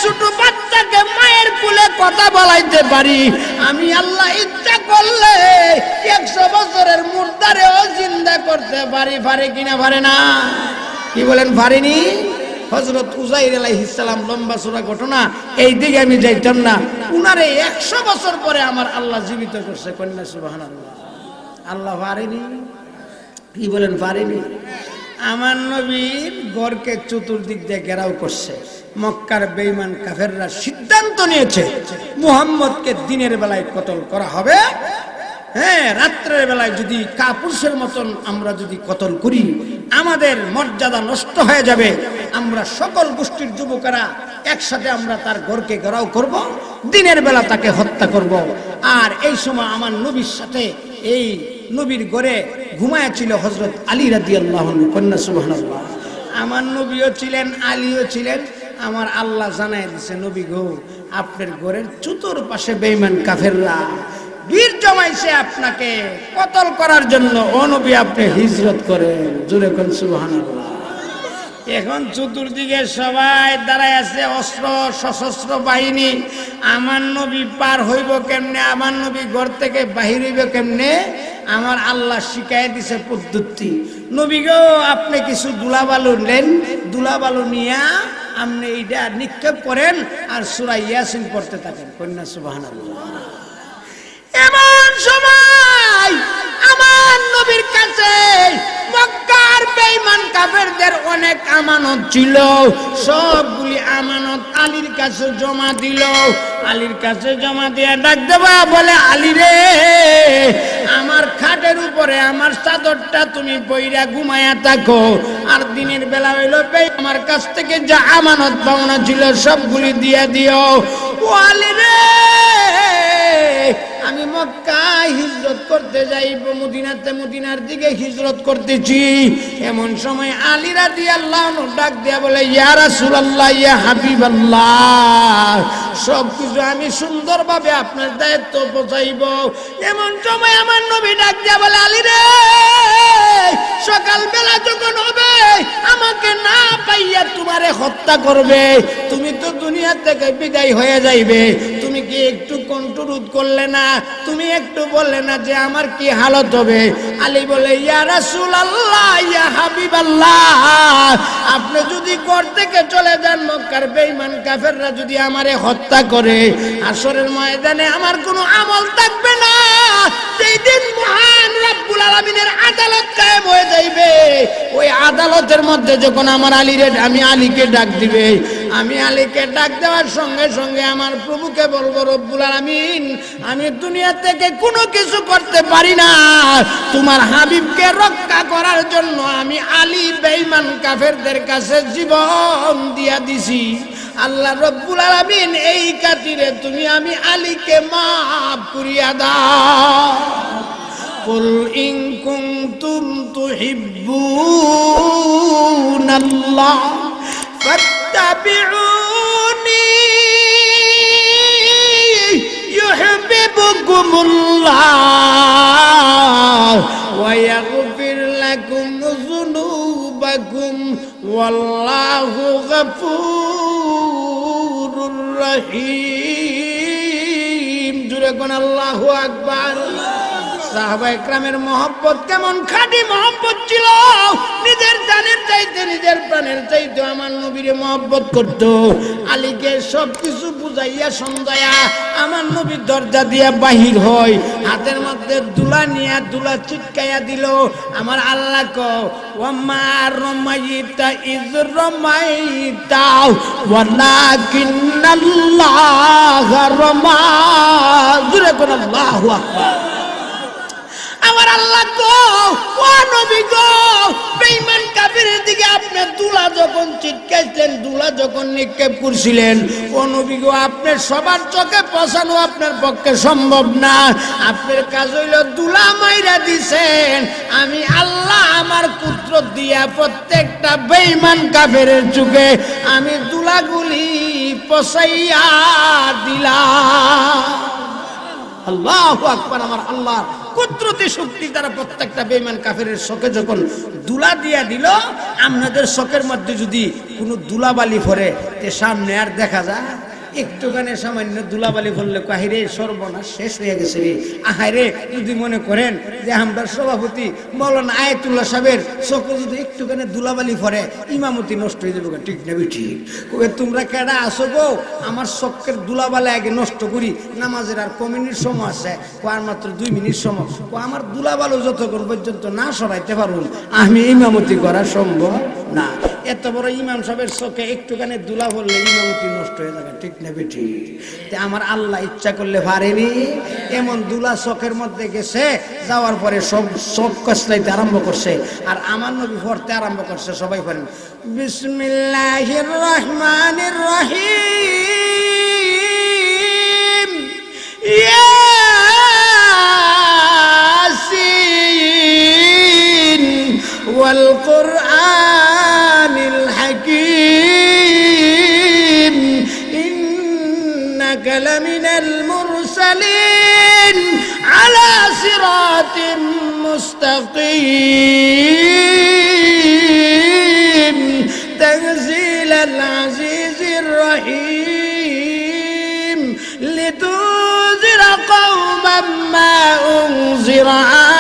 ছোট বাচ্চাকে মায়ের কোলে কথা বলাইতে পারি, আমি আল্লাহ ইচ্ছা করলে 100 বছরের মুর্দারেও জিন্দা করতে পারি। পারে কিনা পারে না? কি বলেন? পারিনি? হযরত উযাইর আলাইহিস সালাম, লম্বা চূড়া ঘটনা, এই দিকে আমি যাইতাম না। উনারে 100 বছর পরে আমার আল্লাহ জীবিত করছে। কন্যা সুবহানাল্লাহ। আল্লাহ পারেনি? কি বলেন? পারেনি? আমার নবীর গড়কে চতুর্দিক দিয়ে ঘেরাও করছে। মক্কার বেঈমান কাফেররা সিদ্ধান্ত নিয়েছে মুহাম্মদকে দিনের বেলায় কতল করা হবে। হ্যাঁ, রাত্রের বেলায় যদি কাপুরুষের মতন আমরা যদি কতল করি, আমাদের মর্যাদা নষ্ট হয়ে যাবে। আমরা সকল গোষ্ঠীর যুবকেরা একসাথে আমরা তার ঘরকে ঘেরাও করব, দিনের বেলা তাকে হত্যা করব। আর এই সময় আমার নবীর সাথে এই নবীর ঘরে ঘুমায়া ছিল হযরত আলী রাদিয়াল্লাহু আনহু। কন্যা সুবহানাল্লাহ। আমার নবীও ছিলেন, আলীও ছিলেন। আমার আল্লাহ জানায় দিছে, নবী গো আপনার ঘরের চতুর্পাশে বেঈমান কাফেররা বীর জমাইছে আপনাকে কতল করার জন্য। ও নবী আপনি হিজরত করেন। জোরে কোন সুবহানাল্লাহ। এখন চতুর্দিকে সবাই দাঁড়ায় আছে, অস্ত্র সশস্ত্র বাহিনী। আমার নবী পার হইব কেমনে, আমার নবী ঘর থেকে বাহির হইব কেমনে, আমার আল্লাহ শিখাই দিছে পদ্ধতি। নবী গো আপনি কিছু দুলাবালু নেন, দুলাবালু নিয়া আপনি এইটা নিক্ষেপ করেন আর সূরা ইয়াসিন পড়তে থাকেন। কন্যা সুবহানাল্লাহ। এমন সময় আমার নবীর কাছে মক্কার বেঈমান কাফেরদের অনেক আমানত ছিল, সবগুলি আমানত আলীর কাছে জমা দিল। আলীর কাছে জমা দিয়ে ডাক দেবা বলে, আলী রে আমার খাটের উপরে আমার চাদরটা তুমি বইরা ঘুমায়া থাকো, আর দিনের বেলা হইলো আমার কাছ থেকে যা আমানত পাওনা ছিল সবগুলি দিয়ে দিও। ও আলী রে আমি মক্কায় হিজরত করতে যাইব, মদিনাতে মদিনার দিকে হিজরত করতেছি। এমন সময় আলী রাদিয়াল্লাহু আনহু ডাক দিয়া বলে, ইয়া রাসূলুল্লাহ, ইয়া হাবিবাল্লাহ, সবকিছু আমি সুন্দরভাবে আপনার দায়িত্ব পৌঁছাইব। এমন সময় আমার নবী ডাক দিয়া বলে, আলী রে সকালবেলা যখন হবে আমাকে না পাইয়া তোমারে হত্যা করবে, তুমি তো দুনিয়া থেকে বিদায় হয়ে যাইবে, তুমি কি একটু কন্ট্রোল করলে না, তুমি একটু বললে না যে আমার কি হালত হবে। আলী বলে, ইয়া রাসূলুল্লাহ, ইয়া হাবিবাল্লাহ, আপনি যদি ঘর থেকে চলে যান, মক্কার বেঈমান কাফেররা যদি আমারে হত্যা করে, হাসরের ময়দানে আমার কোনো আমল থাকবে না। যেই দিন মহান রব্বুল আলামিনের আদালত কায়েম হয়ে যাইবে, ওই আদালতের মধ্যে যখন আমার আমি আলীকে ডাক দিবে, আমি আলীকে ডাক দেওয়ার সঙ্গে সঙ্গে আমার প্রভুকে বলবো, রব্বুল আলামিন আমি দুনিয়া থেকে কোনো কিছু করতে পারি না, তোমার হাবিবকে রক্ষা করার জন্য আমি আলী বেঈমান কাফেরদের কাছে জীবন দিয়া দিছি। আল্লাহ রব্বুল আলামিন এই খাতিরে তুমি আমি আলীকে মাফ করিয়া দাও। কুল ইন কুনতুম তুহিব্বুনাল্লাহ ফাত্তাবিউনি ইউহিব্বুকুমুল্লাহ ওয়া ইয়াগফির লাকুম যুনুবাকুম ওয়াল্লাহু গফুরুর রহিম। জুরে কোন আল্লাহু আকবার। সাহাবা ইকরামের মহব্বত কেমন খাঁটি মহব্বত ছিল, নিজের জানের চাইতে নিজের প্রাণের চাইতে আমার নবীরে মহব্বত করত। আলীকে সবকিছু বুঝাইয়া সমঝাইয়া আমার নবী দরজা দিয়া বাহির হয়, হাতের মধ্যে দুলা নিয়া দুলা চিটকাইয়া দিল। আমার আল্লাহ কো ওয়ামা রমাইতা ইয রমাইতা ওয়ালাকিন্নাল্লাহ রমা। জোরে কোন আল্লাহু আকবার। আমার আল্লাহ গো, ও নবী গো, বেঈমান কাফেরের দিকে আপনি দুলা যখন চিৎকাইছিলেন, দুলা যখন নিক্ষেপ করছিলেন, ও নবী গো আপনার সবার চোখে পৌঁছানো আপনার পক্ষে সম্ভব না। আপনার কাজ হইল দুলা মাইরা দিছেন, আমি আল্লাহ আমার পুত্র দিয়া প্রত্যেকটা বেঈমান কাফেরের চোখে আমি দুলাগুলি পৌঁছাইয়া দিলাম। আল্লাহু আকবার। আমার আল্লাহ কুদরতি শক্তি দ্বারা প্রত্যেকটা বেঈমান কাফেরের শোকে যখন দুলা দিয়া দিল, আপনাদের শোকের মধ্যে যদি কোনো দুলাবালি পড়ে তে সামনে আর দেখা যায় একটুখানি সামান্য দুলাবালি পড়লে কাহিরে সর্বনাশ শেষ হয়ে গেছে রে। আহারে যদি মনে করেন যে আমরা সভাপতি মৌলানা আয়াতুল্লাহ সাহেবের চোখে যদি একটুখানি দুলাবালি পড়ে ইমামতি নষ্ট হয়ে যাবে, ঠিক না ঠিক? তোমরা কেডা আসো গো, আমার চোখের দুলাবালি আগে নষ্ট করি, নামাজের আর কমিনির সময় আছে, আর মাত্র 2 মিনিট সময়, আমার দুলাবালু যতক্ষণ পর্যন্ত না সরাইতে পারুন আমি ইমামতি করা সম্ভব না। এত বড় ইমাম সাহেবের চোখে একটুখানি দুলা পড়লে ইমামতি নষ্ট হয়ে যাবে, ঠিক না বেঠি? আমার আল্লাহ ইচ্ছা করলে পারেনি, এমন দুলা চোখের মধ্যে গেছে, যাওয়ার পরে সব চোখ কসলাইতে আরম্ভ করছে, আর আমার নবী পড়তে আরম্ভ করছে। সবাই পড়েন বিসমিল্লাহির রহমানির রহিম। ইয়াসিন المرسلين على صراط مستقيم تنزيل العزيز الرحيم لتنذر قوما ما أنذر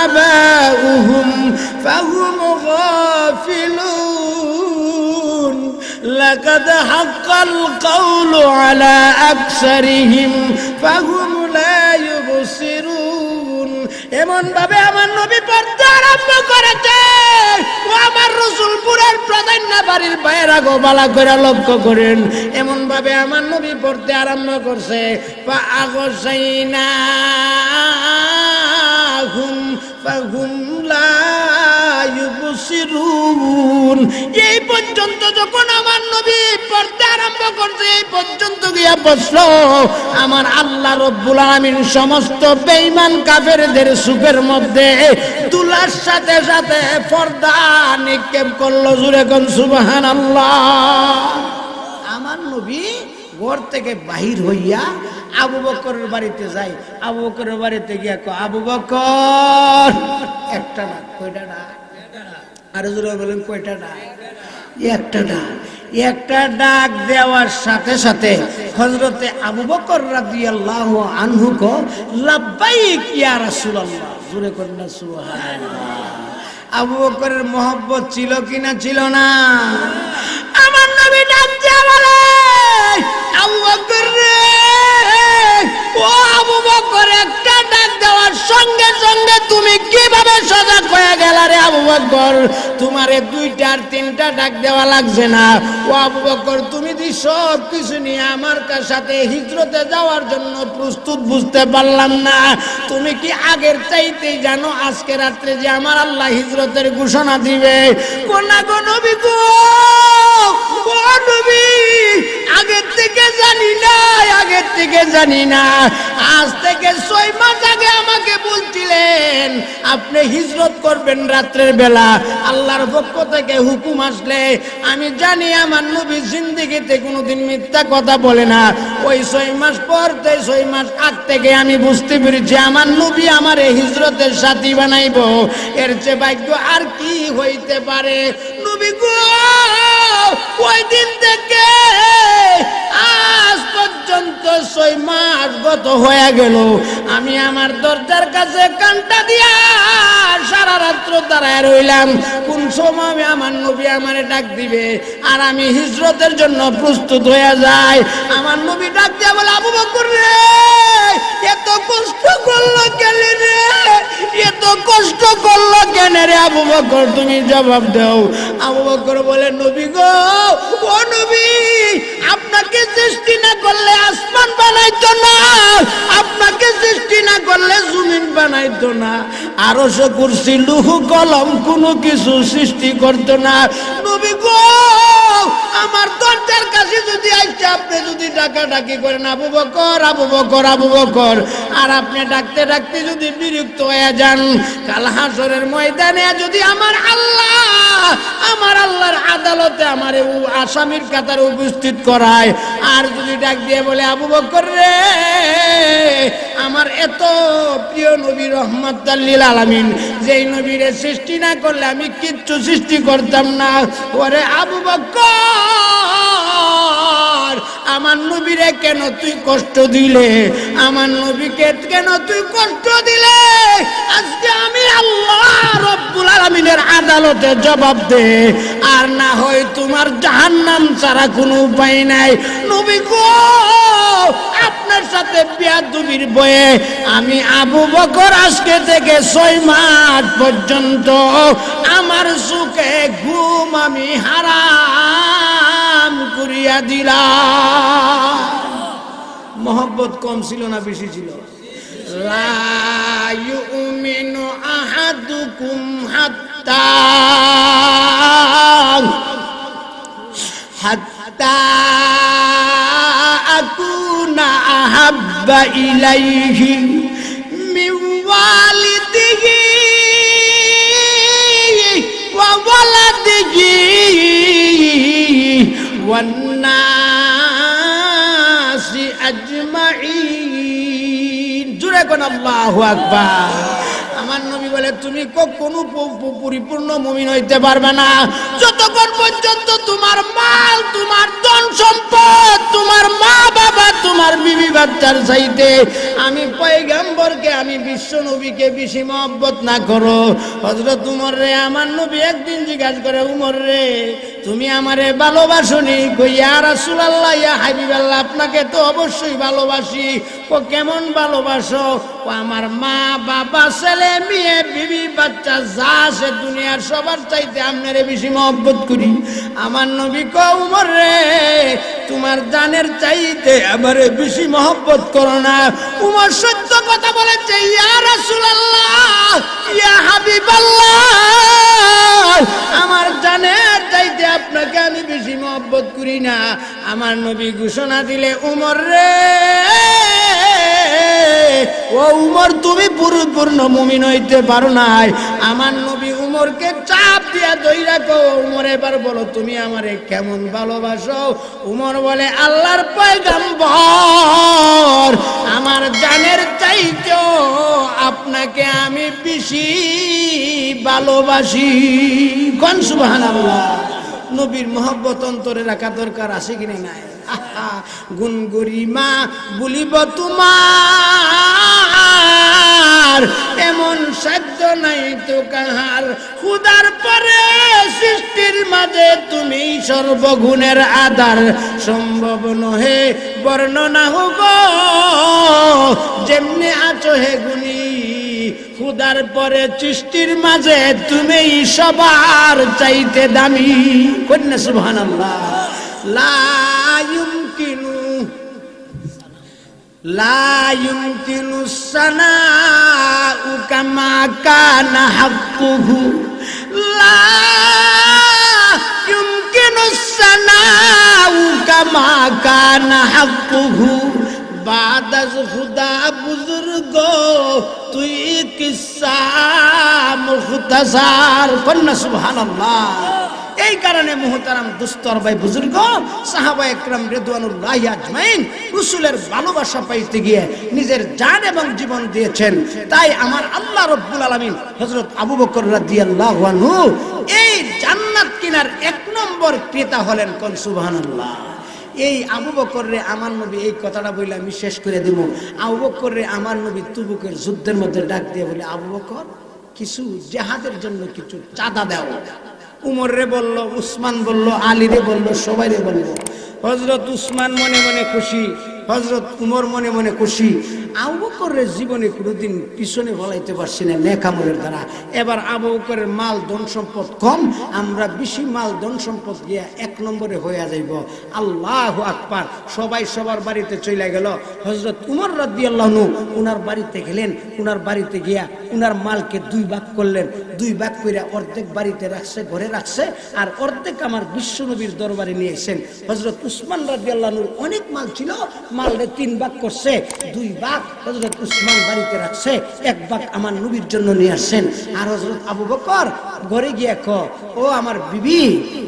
آباؤهم فهم غافلون لقد حق القول على أكثرهم فهم لا يبصرون এমন ভাবে আমার নবী পড়তে আরম্ভ করেছে ও আমার রাসূলপুরের প্রাধান্য বাড়ির বাইরা গো বালা করে লক্ষ্য করেন এমন ভাবে আমার নবী পড়তে আরম্ভ করছে ফা আগসাইনা হুম ফাহুম লা ইউবসিরুন এই পর্যন্ত যখন আমার নবী পড়তে আরম্ভ করছে এই পর্যন্ত গিয়া বসলো আমার আল্লাহ রব্বুল আলামিন সমস্ত বেঈমান কাফেরদের সুখের মধ্যে তুলার সাথে সাথে পর্দা নিক্ষেপ করলো জুরে কোন সুবহানাল্লাহ আমার নবী ঘর থেকে বাহির হইয়া আবু বকরের বাড়িতে যাই আবু বকরের বাড়িতে গিয়া কয় আবু বকর একটা না কয়টা না আর জোরে বলেন কয়টা না একটা না একটা ডাক দেওয়ার সাথে সাথে হযরতে আবু বকর রাদিয়াল্লাহু আনহু কো লাব্বাইক ইয়া রাসূলুল্লাহ জোরে করেন না সুবহানাল্লাহ আবু বকরের মহব্বত ছিল কিনা ছিল না আমার নবী ডাক দিয়া বলে আবু বকর রে ও আবু বকর একটা ডাক দেওয়ার সঙ্গে সঙ্গে তুমি কিভাবে সজাগ হয়ে গেলা রে আবু বকর তোমারে দুইটা আর তিনটা ডাক দেওয়া লাগছে না ও আবু বকর তুমি দি সব কিছু নিয়ে আমার সাথে হিজরতে যাওয়ার জন্য প্রস্তুত বুঝতে পারলাম না তুমি কি আগের চাইতেই জানো আজকে রাত্রে যে আমার আল্লাহ হিজরতের ঘোষণা দিবে কোনা গো নবী গো ও নবী আগের থেকে জানি না আজ থেকে 6 মাস আগে আমাকে বলছিলেন আপনি হিজরত করবেন রাতের বেলা আল্লাহর পক্ষ থেকে হুকুম আসলে আমি জানি আমার নবী জিন্দেগিতে কোনোদিন মিথ্যা কথা বলে না ওই 6 মাস পর 6 মাস আগ থেকে আমি বুঝতে পেরেছি আমার নবী আমার এই হিজরতের সাথী বানাইবো এর চেয়ে ভাগ্য আর কি হইতে পারে নবী গো ওই দিন থেকে আজ পর্যন্ত 6 মাস গত হয়ে গেল আমি আমার দরজার কাছে কানটা দিয়া সারা রাত্র দাঁড়ায় রইলাম কোন সময় আমার নবী আমারে ডাক দিবে আর আমি হিজরতের জন্য প্রস্তুত হয়ে যাই আমার নবী ডাক দিয়া বলে আবু বকর রে এত কষ্ট করলো কেন রে এত কষ্ট করলো কেন রে আবু বকর তুমি জবাব দাও আবু বকর বলে নবী গো ও নবী আপনাকে সৃষ্টি না করলে আসমান বানাইতো না আপনাকে সৃষ্টি না করলে জমিন বানাইতো না আরশ কুরসি লৌহ কলম কোনো কিছু সৃষ্টি করতো না নবী গো আমার দরজার কাছে যদি আইসা আপনি যদি ডাকাডাকি করেন আবু বকর আবু বকর আবু বকর আর আপনি ডাকতে ডাকতে যদি বিরক্ত হয়ে যান কাল হাসরের ময়দানে যদি আমার আল্লাহর আদালতে আমারে আসামির কাতারে উপস্থিত করায় আর যদি ডাক দিয়ে বলে আবু বকর রে আমার এত প্রিয় নবী রহমাতুল লিল আলামিন যেই নবীরে সৃষ্টি না করলে আমি কিচ্ছু সৃষ্টি করতাম না ওরে আবু বকর আমার নবীরে কেন তুই কষ্ট দিলে আমার নবীকে কেন তুই কষ্ট দিলে আজকে আমি আল্লাহ রব্বুল আলামিনের আদালতে জবাব দে আর না হয় তোমার জাহান্নাম ছাড়া কোনো উপায় নাই নবী গো আপনার সাথে বেয়াদবির বয়ে আমি আবু বকর আজকে থেকে 6 মাস পর্যন্ত আমার সুখে ঘুম আমি হারাম করিয়া দিলাম মোহব্বত কম ছিল না বেশি ছিল লা ইউমিনু আহাদুকুম হাত্তা আকুনা আহাব্বা ইলাইহি মিন ওয়ালিদিহি ওয়া ওয়ালাদিহি ওয়ান নাসি আজমাইন জোরে কোন আল্লাহু আকবার। আমার নবী বলে তুমি কখনো পরিপূর্ণ মুমিন হইতে পারবে না যতক্ষণ পর্যন্ত তোমার মাল, তোমার ধন সম্পদ, তোমার মা বাবা, তোমার বিবি বাচ্চার চাইতে আমি পয়গম্বরকে, আমি বিশ্ব নবীকে বেশি মহব্বত না করো। হযরত উমর রে আমার নবী একদিন জিজ্ঞাসা করে, উমর রে তুমি আমারে ভালোবাসোনি? কই ইয়া রাসূলুল্লাহ, ইয়া হাবিবাল্লাহ, আপনাকে তো অবশ্যই ভালোবাসি। ও কেমন ভালোবাসো? ও আমার মা বাবা, ছেলে মেয়ে, বিবি বাচ্চা যা আছে দুনিয়ার সবার চাইতে আপনারে বেশি মহব্বত করি। আমার নবী কয়, উমর রে তোমার জানের চাইতে আমারে বেশি মহব্বত করো না। উমর সত্য কথা বলেছে, ইয়া রাসূলুল্লাহ, ইয়া হাবিবাল্লাহ, আমার জানের চাইতে আপনাকে আমি বেশি মহব্বত করি না। আমার নবী ঘোষণা দিলে, উমর রে, ও উমর তুমি পরিপূর্ণ মুমিন হইতে পারো নাই। আমার নবী উমরকে চাপ দিয়া ধইরা কো, উমর এবার বলো তুমি আমারে কেমন ভালোবাসো? উমর বলে, আল্লাহর পয়গম্বর আমার জানের চাইতেও আপনাকে আমি বেশি ভালোবাসি। কোন সুবহানাল্লাহ। নবীর মহব্বত অন্তরে রাখা দরকার আছে কিনা নাই? গুণ গরিমা বলিব তোমার, এমন সাধ্য নাই তো কাহার। খুদার পরে সৃষ্টির মাঝে তুমি সর্বগুণের আধার। সম্ভব নহে বর্ণনা হোক যেমনি আছো হে গুণী। খুদার পরে সৃষ্টির মাঝে তুমি সবার চাইতে দামি। কন্যা সুবহানাল্লাহ। লা ইউমকিনু সানাউ কামা কানা হাক্কুহু। লা ইউমকিনু সানাউ কামা কানা হাক্কুহু। বাদাজ খুদা বুজুর্গ তুই কিসা মুখতাসার। কন্যা সুবহানাল্লাহ। এই কারণে মুহতারাম দুস্তর ভাই বুজুর্গ, সাহাবা একরাম রিদওয়ানুল্লাহি আজমাইন রাসূলের ভালোবাসা পাইতে গিয়ে নিজের জান এবং জীবন দিয়েছেন। তাই আমার আল্লাহ রাব্বুল আলামিন হযরত আবু বকর রাদিয়াল্লাহু আনহু এই জান্নাত কিনার এক নম্বর ক্রেতা হলেন। কোন সুবহানাল্লাহ। এই আবু বকর রে আমার নবী এই কথাটা বলে আমি শেষ করে দিব। আবু বকর রে আমার নবী তুবুকের যুদ্ধের মধ্যে ডাক দিয়ে বলে, আবু বকর কিছু জিহাদের জন্য কিছু চাঁদা দাও। উমর রে বলল, উসমান বলল, আলী রে বলল, সবাই রে বলল। হযরত উসমান মনে মনে খুশি, হযরত উমর মনে মনে খুশি। আবু বকরের জীবনে কোনোদিন পিছনে বলাইতে পারছি না নেকামলের দ্বারা। এবার আবু বকরের মাল ধন সম্পদ কম, আমরা বেশি মাল ধন সম্পদ গিয়া এক নম্বরে হয়ে যাইব। আল্লাহু আকবার। সবাই সবার বাড়িতে চলে গেল। হযরত উমর রাদিয়াল্লাহু আনহু উনার বাড়িতে গেলেন। উনার বাড়িতে গিয়া উনার মালকে দুই ভাগ করলেন। দুই ভাগ করে অর্ধেক বাড়িতে রাখছে, ঘরে রাখছে, আর অর্ধেক আমার বিশ্বনবীর দরবারে নিয়ে এসেছেন। হযরত উসমান রাদিয়াল্লাহু আনহুর অনেক মাল ছিল, মালরে তিন ভাগ করছে। দুই ভাগ হযরত উসমান বাড়িতে রাখছে, এক ভাগ আমার নবীর জন্য নিয়ে আসছেন। আর হযরত আবু বকর ঘরে গিয়ে ও আমার বিবি,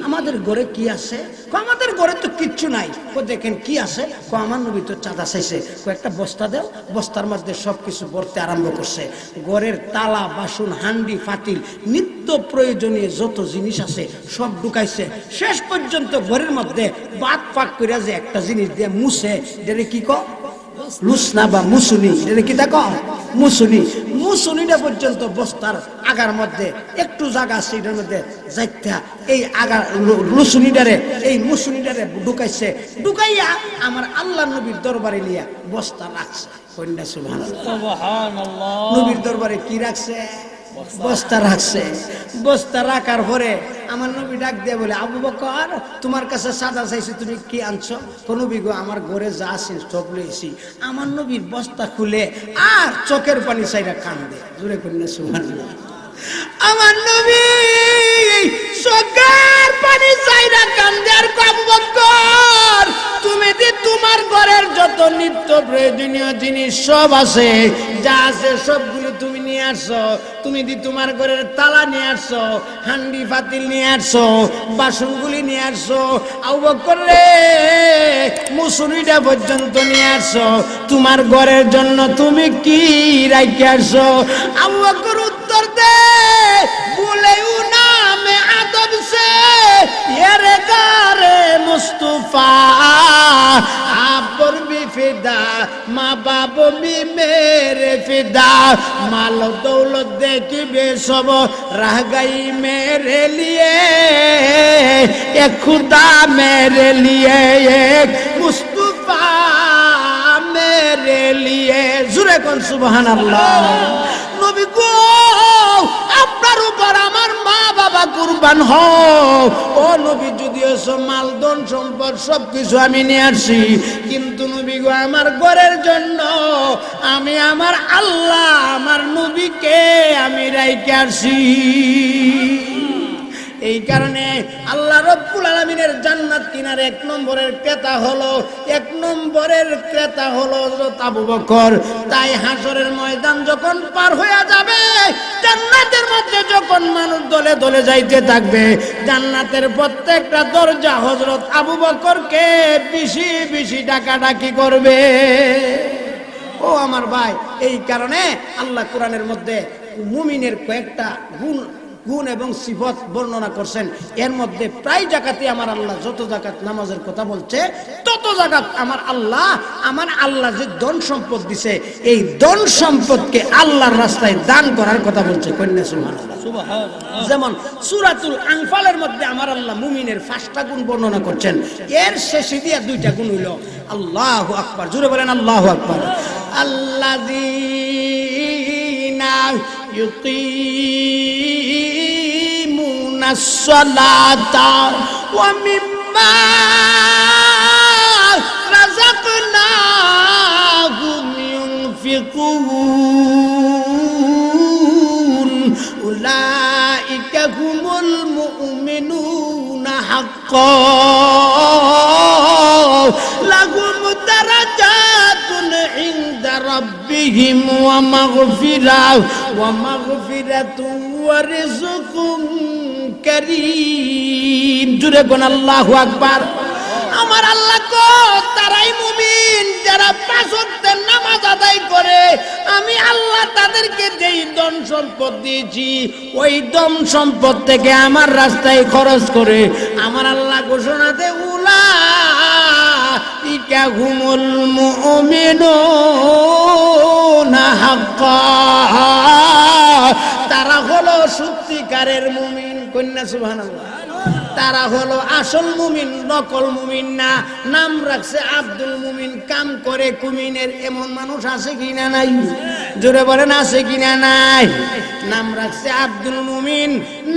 আমাদের ঘরে কি আছে? আমাদের ঘরে তো কিচ্ছু নাই। দেখেন কি আছে? আমার নবী তো চাঁদা চাইছে, একটা বস্তা দেও। বস্তার মধ্যে সবকিছু ভরতে আরম্ভ করছে। ঘরের তালা, বাসন, হান্ডি, ফাতিল, নিত্য প্রয়োজনীয় যত জিনিস আছে সব ঢুকাইছে। শেষ পর্যন্ত ঘরের মধ্যে বাদ ফাঁক করে যে একটা জিনিস দিয়ে মুছে, যেটা কি লুসনা বা মুসুনি, এটা কি দেখো মুসুনি। মুসুনিটা পর্যন্ত বস্তার আগার মধ্যে একটু জায়গা আছে, এটার মধ্যে যাইতে এই আগা লুসুনিটারে, এই মুসুনিটারে ঢুকাইছে। ঢুকাইয়া আমার আল্লাহ নবীর দরবারে নিয়ে বস্তা রাখছে। কন্যা সুবহানাল্লাহ। নবীর দরবারে কি রাখছে? বস্তা রাখছে। বস্তা রাখার পরে আমার নবী ডাক দিয়ে বলে, আবু বকর তোমার কাছে সাদা চাইছি, তুমি কি আনছো? নবী গো আমার ঘরে যা আছে সব লইছি। আমার নবীর বস্তা খুলে আর চোখের পানি চাইরা কান্দে। জোরে কন্যা সুবহানাল্লাহ। আমার নবী চোখের পানি চাইরা কান্দে আর আবু বকর তুমি যে তোমার ঘরের যত নিত্য প্রয়োজনীয় জিনিস সব আছে, যা আছে সবগুলো তুমি নিয়ে নিয়ে আসছো, তুমি দি তোমার ঘরের তালা নিয়ে আসছো, হান্ডি পাতিল নিয়ে আসছো, বাসনগুলি নিয়ে আসছো, আবু বকর রে মুসুরিটা পর্যন্ত নিয়ে আসছো, তোমার ঘরের জন্য তুমি কি রাইখে আসছো? আবু বকর উত্তর দে, বলেও নামে আদব সে ইয়ারে গারে মুস্তাফা आप पर भी फिदा, माँ बाप भी मेरे फिदा, माल दौलत देखी बेसब रह गई मेरे लिए, एक खुदा मेरे लिए, एक मुस्तफा मेरे लिए। जुरे कौन सुबहान अल्लाह। नबी को আপনার উপর আমার মা বাবা কুরবান হোক। ও নবী, যদিও মাল ধন সম্পদ সবকিছু আমি নিয়ে আসছি, কিন্তু নবী গো আমার ঘরের জন্য আমি আমার আল্লাহ আমার নবীকে আমি রাইখে আসছি। এই কারণে আল্লাহ রব্বুল আলামিনের জান্নাত কিনার এক নম্বরের ক্রেতা হলো হযরত আবু বকর। তাই হাসরের ময়দান যখন পার হয়ে যাবে, জান্নাতের মধ্যে যখন মানুষ দলে দলে যাইতে থাকবে, জান্নাতের প্রত্যেকটা দরজা হযরত আবু বকরকে বেশি বেশি ডাকাডাকি করবে। ও আমার ভাই, এই কারণে আল্লাহ কোরআনের মধ্যে মুমিনের কয়েকটা গুণ এবং সিফত বর্ণনা করছেন। এর মধ্যে প্রায় জায়গাতে আমার আল্লাহ যত জায়গাত নামাজের কথা বলছে, তত জায়গাত আমার আল্লাহ যে ধন সম্পদ দিছে, এই ধন সম্পদকে আল্লাহর রাস্তায় দান করার কথা বলছে। কন্যা সুবহানাল্লাহ। যেমন সূরাতুল আনফালের মধ্যে আমার আল্লাহ মুমিনের 5টা গুণ বর্ণনা করছেন, এর শেষে দিয়ে 2টা গুণ হইল আল্লাহু আকবার। জোরে বলেন আল্লাহু আকবার। আল্লাযীনা ইউকিমুনাস সালাতা ওয়া মিম্মা রাযাকনাহুম ইউনফিকুন উলাইকা হুমুল মুমিনুনা হাক্কান লাহুম দারাজাতুন ইনদা রাব্বিহিম ওয়া মাগফিরাতুন ওয়া রিজকুন কারীম। জুরে কোন আল্লাহু আকবার। আমার আল্লাহ কো তারাই মুমিন যারা 5 ওয়াক্তের নামাজ আদায় করে, আমি আল্লাহ তাদেরকে যেই ধন সম্পদ দিয়েছি, ওই ধন সম্পদ থেকে আমার রাস্তায় খরচ করে আমার আল্লাহ ঘোষণা দেয় উলাইকা হুমুল মুমিনুনা হাক্কান। তারা হলো সত্যিকারের মুমিন। কন্যা সুবহানাল্লাহ। তারা হলো আসল মুমিন, নকল মুমিন না। নাম রাখছে আব্দুল মুমিন, কাম করে কুমিনের। এমন মানুষ আছে কিনা নাই? জোরে বলেন আছে কিনা নাই? নাম রাখছে আব্দুল মুমিন,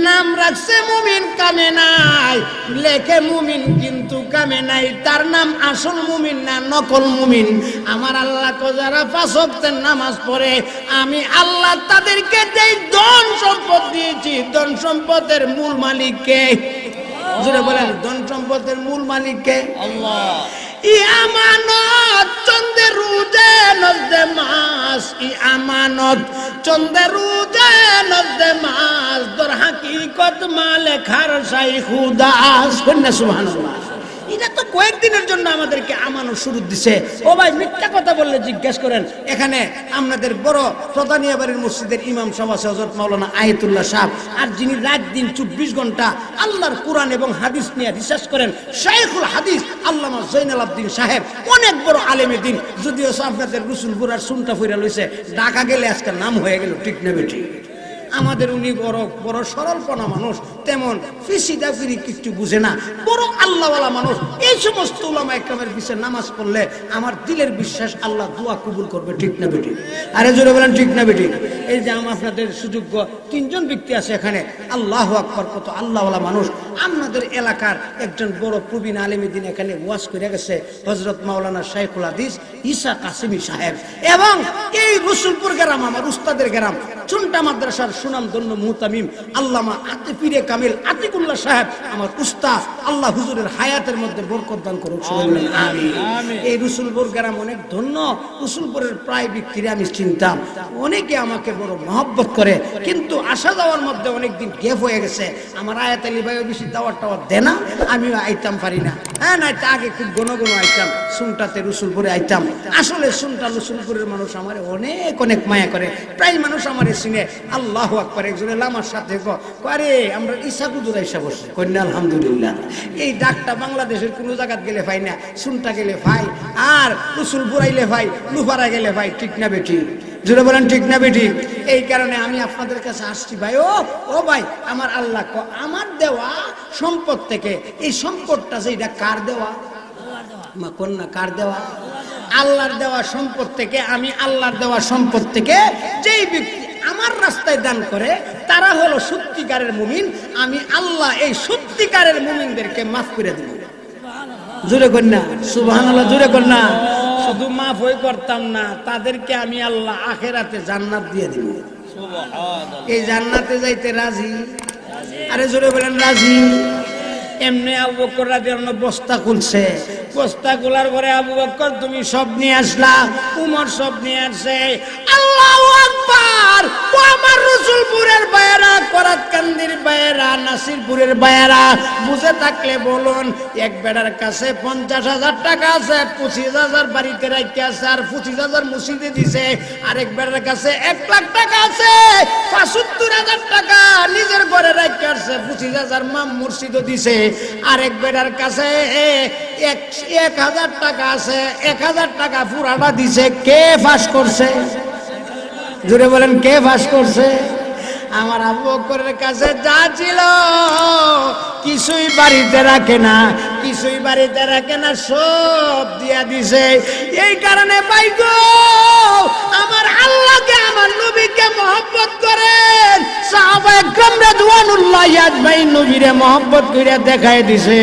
নাম রাখছে মুমিন, কামে নাই। লেখে মুমিন কিন্তু কামে নাই। তার নাম আসল মুমিন না, নকল মুমিন। আমার আল্লাহ কো যারা 5 ওয়াক্তের নামাজ পড়ে, আমি আল্লাহ তাদেরকে যেই ধন সম্পদ দিয়েছি, ধন সম্পদের মূল মালিক কে? জোরে বলেন, ধন সম্পদের মূল মালিক কে? আল্লাহ। ই আমানত চন্দে রুজে নজদে মাস, ই আমানত চন্দে রুজে নজদে মাস, দর হাকিকত মালে খারসাই খুদাস। কন্যা সুবহানাল্লাহ। এটা তো কয়েকদিনের জন্য আমাদেরকে আমানত শুরু দিছে। ও ভাই, মিথ্যা কথা বললে জিজ্ঞেস করেন। এখানে আমাদের বড় প্রধানিয়া বাড়ির মসজিদের ইমাম সাহেব হযরত মাওলানা আয়াতুল্লাহ সাহেব, আর যিনি রাত দিন 24 ঘন্টা আল্লাহর কোরআন এবং হাদিস নিয়ে রিসার্চ করেন, শাইখুল হাদিস আল্লামা জয়নাল আবদিন সাহেব, অনেক বড় আলেমে দিন। যদিও আপনাদের রসুলপুর আর সুনটা ফিরা লইছে, ঢাকা গেলে আজকে নাম হয়ে গেল। ঠিক না বেটি? আমাদের উনি বড় সরলপনা মানুষ, তেমন ফিসিদাফিরি কিছু বুঝে না, বড় আল্লাহওয়ালা মানুষ। এই সমস্ত উলামা একরামের পিছনে নামাজ পড়লে আমার দিলের বিশ্বাস আল্লাহ দোয়া কবুল করবে। ঠিক না বেটি? আরে জোরে বলেন ঠিক না বেটি? এই যে আপনাদের সুযোগ্য 3 জন ব্যক্তি আছে এখানে, আল্লাহু আকবার, কত আল্লাহওয়ালা মানুষ। আমাদের এলাকার একজন বড় প্রবীণ আলেমে দিন এখানে ওয়াজ করে গেছে, হযরত মাওলানা শাইখুল হাদিস ঈসা কাসিমি সাহেব। এবং এই রসুলপুর গ্রাম আমার উস্তাদের গ্রাম, চুনটা মাদ্রাসার সুনামধন্য মুহতামিম আল্লামা আতিফিরে কামিল আতিকুল্লাহ সাহেব আমার উস্তাদ, আল্লাহ হুজুরের হায়াতের মধ্যে বরকত দান করুক, সবাই বলেন আমিন। এই রসুলপুর গ্রাম অনেক ধন্য, রসুলপুরের প্রায় ব্যক্তিরা আমি চিনতাম, অনেকে আমাকে বড় মহব্বত করে, কিন্তু আসা যাওয়ার মধ্যে অনেকদিন গ্যাপ হয়ে গেছে। আমার আয়াত আলী ভাইও বেশি দাওয়ার টাওয়ার দেয় না, আমিও আইতাম পারি না। হ্যাঁ না, আগে খুব ঘন ঘন আইতাম, সুনটাতে রসুলপুরে আইতাম। আসলে সুনটা রসুলপুরের মানুষ আমার অনেক অনেক মায়া করে, প্রায় মানুষ আমার চিনে। আল্লাহু আকবার, একজনের আমার সাথে করে আমরা ঈসা হুজুর আইসা বসে কন্যা আলহামদুলিল্লাহ। এই ডাকটা বাংলাদেশের কোনো জায়গাত গেলে পাই না, সুনটা গেলে ভাই, আর রসুলপুর আইলে ভাই, লুফারা গেলে ভাই। ঠিক না বেটি? জুড়ে বলেন ঠিক না বেটি? এই কারণে আমি আপনাদের কাছে আসছি ভাই। ও ভাই, আমার আল্লাহ আমার দেওয়া সম্পদ থেকে, এই সম্পদটা যেটা কার দেওয়া? মা কন্যা কার দেওয়া? আল্লাহর দেওয়া সম্পদ থেকে, আমি আল্লাহর দেওয়া সম্পদ থেকে যেই ব্যক্তি আমার রাস্তায় দান করে তারা হলো সত্যিকারের মুমিন। আমি আল্লাহ এই সত্যিকারের মুমিনদেরকে মাফ করে দেব। জোরে কন্যা সুবহানাল্লাহ, জোরে কন্যা। শুধু মাফ হই করতাম না, তাদেরকে আমি আল্লাহ আখেরাতে জান্নাত দিয়ে দিব। এই জান্নাতে যাইতে রাজি? আরে জোরে বলেন রাজি। এমনি আবু বকর রাদিয়াল্লাহু আনহু বস্তা খুলছে, বস্তা খোলার পরে আবু বকর তুমি সব নিয়ে আসলা, উমর সব নিয়ে আসছে। আল্লাহু আকবার! ও আমার রসুলপুরের বায়েরা, করাতকান্দির বায়েরা, নাসিরপুরের বায়েরা, বুঝে থাকলে বলুন, এক বেড়ার কাছে 50,000 টাকা আছে, 25,000 বাড়িতে রাখতে আছে, আর 25,000 মসজিদে দিছে। আরেক বেড়ার কাছে 1 লাখ টাকা আছে, 75,000 টাকা নিজের ঘরে রাখতে আছে, 25,000 মসজিদও দিছে। আরেক বেড়ার কাছে 1,000 টাকা আছে, 1,000 টাকা পুরাটা দিছে। কে ফাঁস করছে? জোরে বলেন কে ফাঁস করছে? আমার আবু বকরের কাছে যা ছিল কিছুই বাড়িতে রাখে না, কিছুই বাড়িতে রাখে না, সব দিয়া দিছে। এই কারণে ভাই গো, আমার আল্লাহকে, আমার নবীকে মহব্বত করেন। সাহাবায়ে কেরাম রাদিয়াল্লাহু আজমাইন নবীরে মহব্বত করে দেখায় দিছে।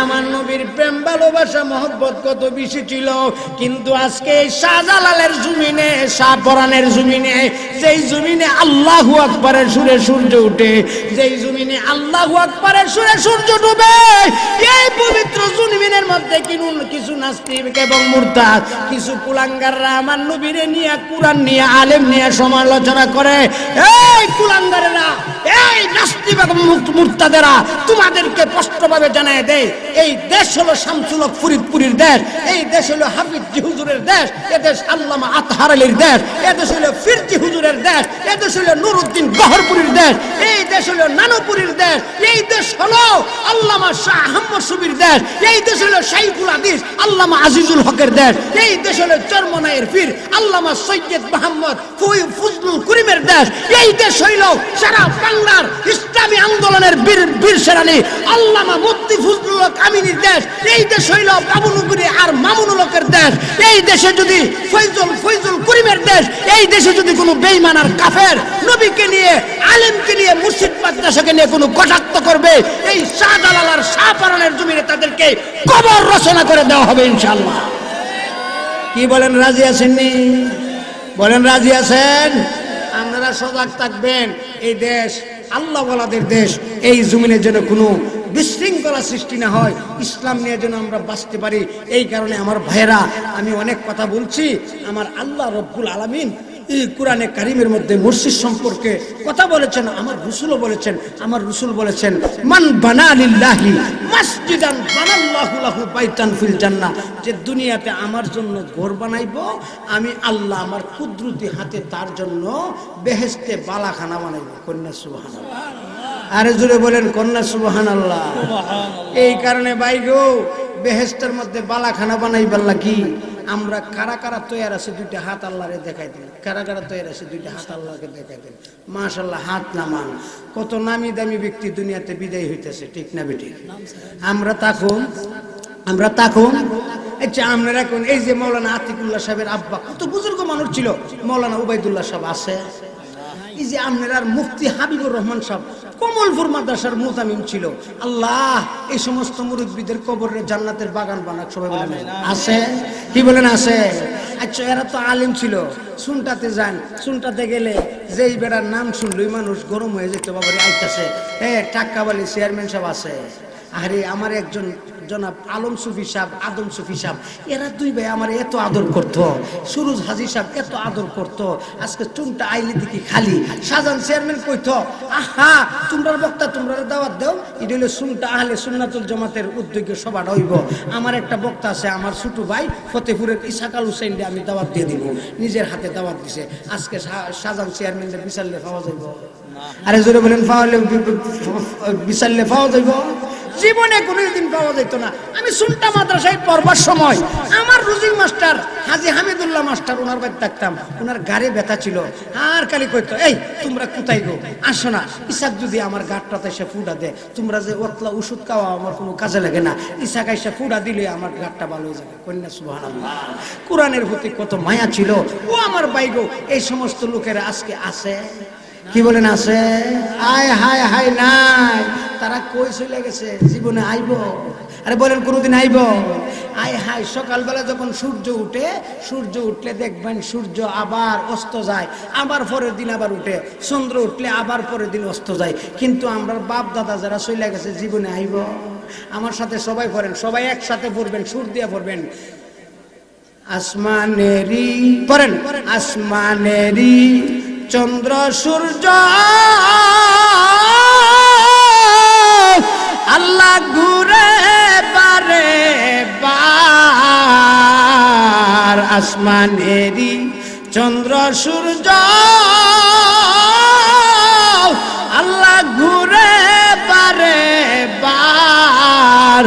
আমার নবীর প্রেম ভালোবাসা মহব্বত কত বেশি ছিল। কিন্তু আজকে এই শাহজালালের জমিনে, শাহপরানের জমিনে, যেই জমিনে আল্লাহু আকবারের সুরে সূর্য উঠে, যেই জমিনে আল্লাহু আকবারের সুরে সূর্য ডুবে, এই পবিত্র জমিনের মধ্যে কিছু নাস্তিক এবং মুরতাদ, কিছু কুলাঙ্গাররা আমার নবীরে নিয়ে, কুরআন নিয়ে, আলেম নিয়ে সমালোচনা করে। এই কুলাঙ্গারেরা, এই নাস্তিক এবং মুরতাদেরা তোমাদেরকে স্পষ্টভাবে জানায় দেয়, এই দেশ হলো শামসুল হক ফরিদপুরের দেশ, এই দেশ হলো হাফিজ জি হুজুরের দেশ, এ দেশ আল্লামা আতহার আলীর দেশ, এ দেশ হলো ফিরজি হুজুরের দেশ, এ দেশ হলো নুরউদ্দিন গহরপুরের দেশ, এই দেশ হলো নানুপুরের দেশ, এই দেশ হলো আল্লামা শাহ আহমদ সুবির দেশ, এই দেশ হলো শাইখুল হাদিস আল্লামা আজিজুল হকের দেশ, এই দেশ হলো চরমনায়ের পীর আল্লামা সৈয়দ মোহাম্মদ ফজলুল করিমের দেশ, এই দেশ হইল সারা বাংলার ইসলামী আন্দোলনের বীর সেনানী আল্লামা মুফতি ফজলুল হক আমিনীর দেশ, এই দেশ হইল বাবুনগরী আর মামুনুল হকের দেশ, এই দেশে যদি ফয়জুল করিমের দেশ, এই দেশে যদি কোনো বেঈমান আর কাফের নবীকে নিয়ে, আলেমকে নিয়ে, মুর্শিদ মাদ্রাসাকে নিয়ে কোনো কটাক্ষ করবে, এই শাহজালাল আর শাহপরানের জমিনে তাদেরকে কবর রচনা করে দেওয়া হবে ইনশাআল্লাহ। কি বলেন, রাজি আছেননি? বলেন রাজি আছেন? আপনারা সজাগ থাকবেন। এই দেশ আল্লাহ ওয়ালাদের দেশ, এই জমিনে যেন কোনো বিশৃঙ্খলা সৃষ্টি না হয়, ইসলাম নিয়ে যেন আমরা বাঁচতে পারি। এই কারণে আমার ভাইয়েরা, আমি অনেক কথা বলছি। আমার আল্লাহ রব্বুল আলামিন এই কোরআনে কারিমের মধ্যে মসজিদ সম্পর্কে কথা বলেছেন, আমার রাসূলও বলেছেন। আমার রাসূল বলেছেন, মান বানা লিল্লাহি মাসজিদান বানাল্লাহু লাহু বাইতান ফিল জান্নাহ, যে দুনিয়াতে আমার জন্য ঘর বানাইবো, আমি আল্লাহ আমার কুদরতি হাতে তার জন্য বেহেশতে বালাখানা বানাইবো। কন্যা সুবহানাল্লাহ। আরে জোরে বলেন কন্যা সুবহানাল্লাহ। এই কারণে ভাই গো, বেহেশতের মধ্যে বালাখানা বানাইবাল্লা কি আমরা কারা কারা তৈয়ার আছে দুইটা হাত আল্লাহরে দেখাই দেন। কারা কারা তৈয়ার আছে দুইটা হাত আল্লাহকে দেখাই দেন। মাশাআল্লাহ, হাত নামান। কত নামি দামি ব্যক্তি দুনিয়াতে বিদায় হইতেছে, ঠিক না বেটি? আমরা তাকুন আচ্ছা, আমরা এখন এই যে মৌলানা আতিকুল্লাহ সাহেবের আব্বা, কত বুজুর্গ মানুষ ছিল, মৌলানা উবাইদুল্লাহ সাহেব আছে। এই যে আপনার মুফতি হাবিবুর রহমান সাহেব, কমলপুর মাদ্রাসার মুতামিম ছিল। আল্লাহ এই সমস্ত মুরব্বীদের কবরে জান্নাতের বাগান বানাক, সবাই বলেন আছে। কি বলেন আছে? আচ্ছা এরা তো আলেম ছিল, শুনটাতে যান, শুনটাতে গেলে যেই বেড়ার নাম শুনলই মানুষ গরম হয়ে যেত, বাবারে আইতাছে টাক্কাবালি চেয়ারম্যান সাহেব আছে। আরে আমার একজন জনাব আলম সুফি সাহেব, আদম সুফি সাহেব, এরা দুই ভাই আমার এত আদর করতো, সুরুজ হাজি সাহেব এত আদর করতো। আজকে চুনটা আইলে দেখি খালি। শাহজাহান চেয়ারম্যান কইতো, আহা তোমরার বক্তা তোমরা দাওয়াত দাও, এটা হলো চুনটা আহলে সুন্নাতুল জামাতের উদ্যোগে সভাটা হইব। আমার একটা বক্তা আছে, আমার ছোট ভাই ফতেপুরের ইসাকাল হুসেন, আমি দাওয়াত দিয়ে দিব, নিজের হাতে দাওয়াত দিছে। আজকে শাহজাহান চেয়ারম্যানের বিচারলে পাওয়া যাইব? আরে জোরে বলেন, বিচারলে পাওয়া যাইব? জীবনে কোনোদিন পাওয়া যেত না। আমি সুন্টা মাদ্রাসায় পড়বার সময় আমার রুজিং মাস্টার হাজি হামিদুল্লাহ মাস্টার, ওনার বাড়ি থাকতাম, ওনার গাড়ে ব্যথা ছিল, আর খালি কইতো, এই তোমরা কোথায় গো, আসো না, ইসাক যদি আমার গাঁটটাতে এসে ফুটা দে, তোমরা যে ওতলা ওষুধ খাওয়া আমার কোনো কাজে লাগে না, ইসাক এসে ফুটা দিলে আমার গাঁটটা ভালো হয়ে যাবে। কন্যা সুবহানাল্লাহ। কোরআনের প্রতি কত মায়া ছিল ও আমার ভাই গো। এই সমস্ত লোকেরা আজকে আছে? কি বলেন আছে? আয় হায় হায় নাই, তারা কই চলে গেছে, জীবনে আইব? আরে বলেন কোনোদিন আইব? আয় হায় সকালবেলা যখন সূর্য উঠে, সূর্য উঠলে দেখবেন সূর্য আবার অস্ত যায়, আবার পরের দিন আবার উঠে, চন্দ্র উঠলে আবার পরের দিন অস্ত যায়। কিন্তু আমরা বাপ দাদা যারা চলে গেছে, জীবনে আইব? আমার সাথে সবাই পড়েন, সবাই একসাথে পড়বেন, সুর দিয়ে পড়বেন। আসমানেরি পড়েন, আসমানেরি চন্দ্র সূর্য আল্লাহ ঘুরে বারে বার, আসমানেরি চন্দ্র সূর্য আল্লাহ ঘুরে বারে বার।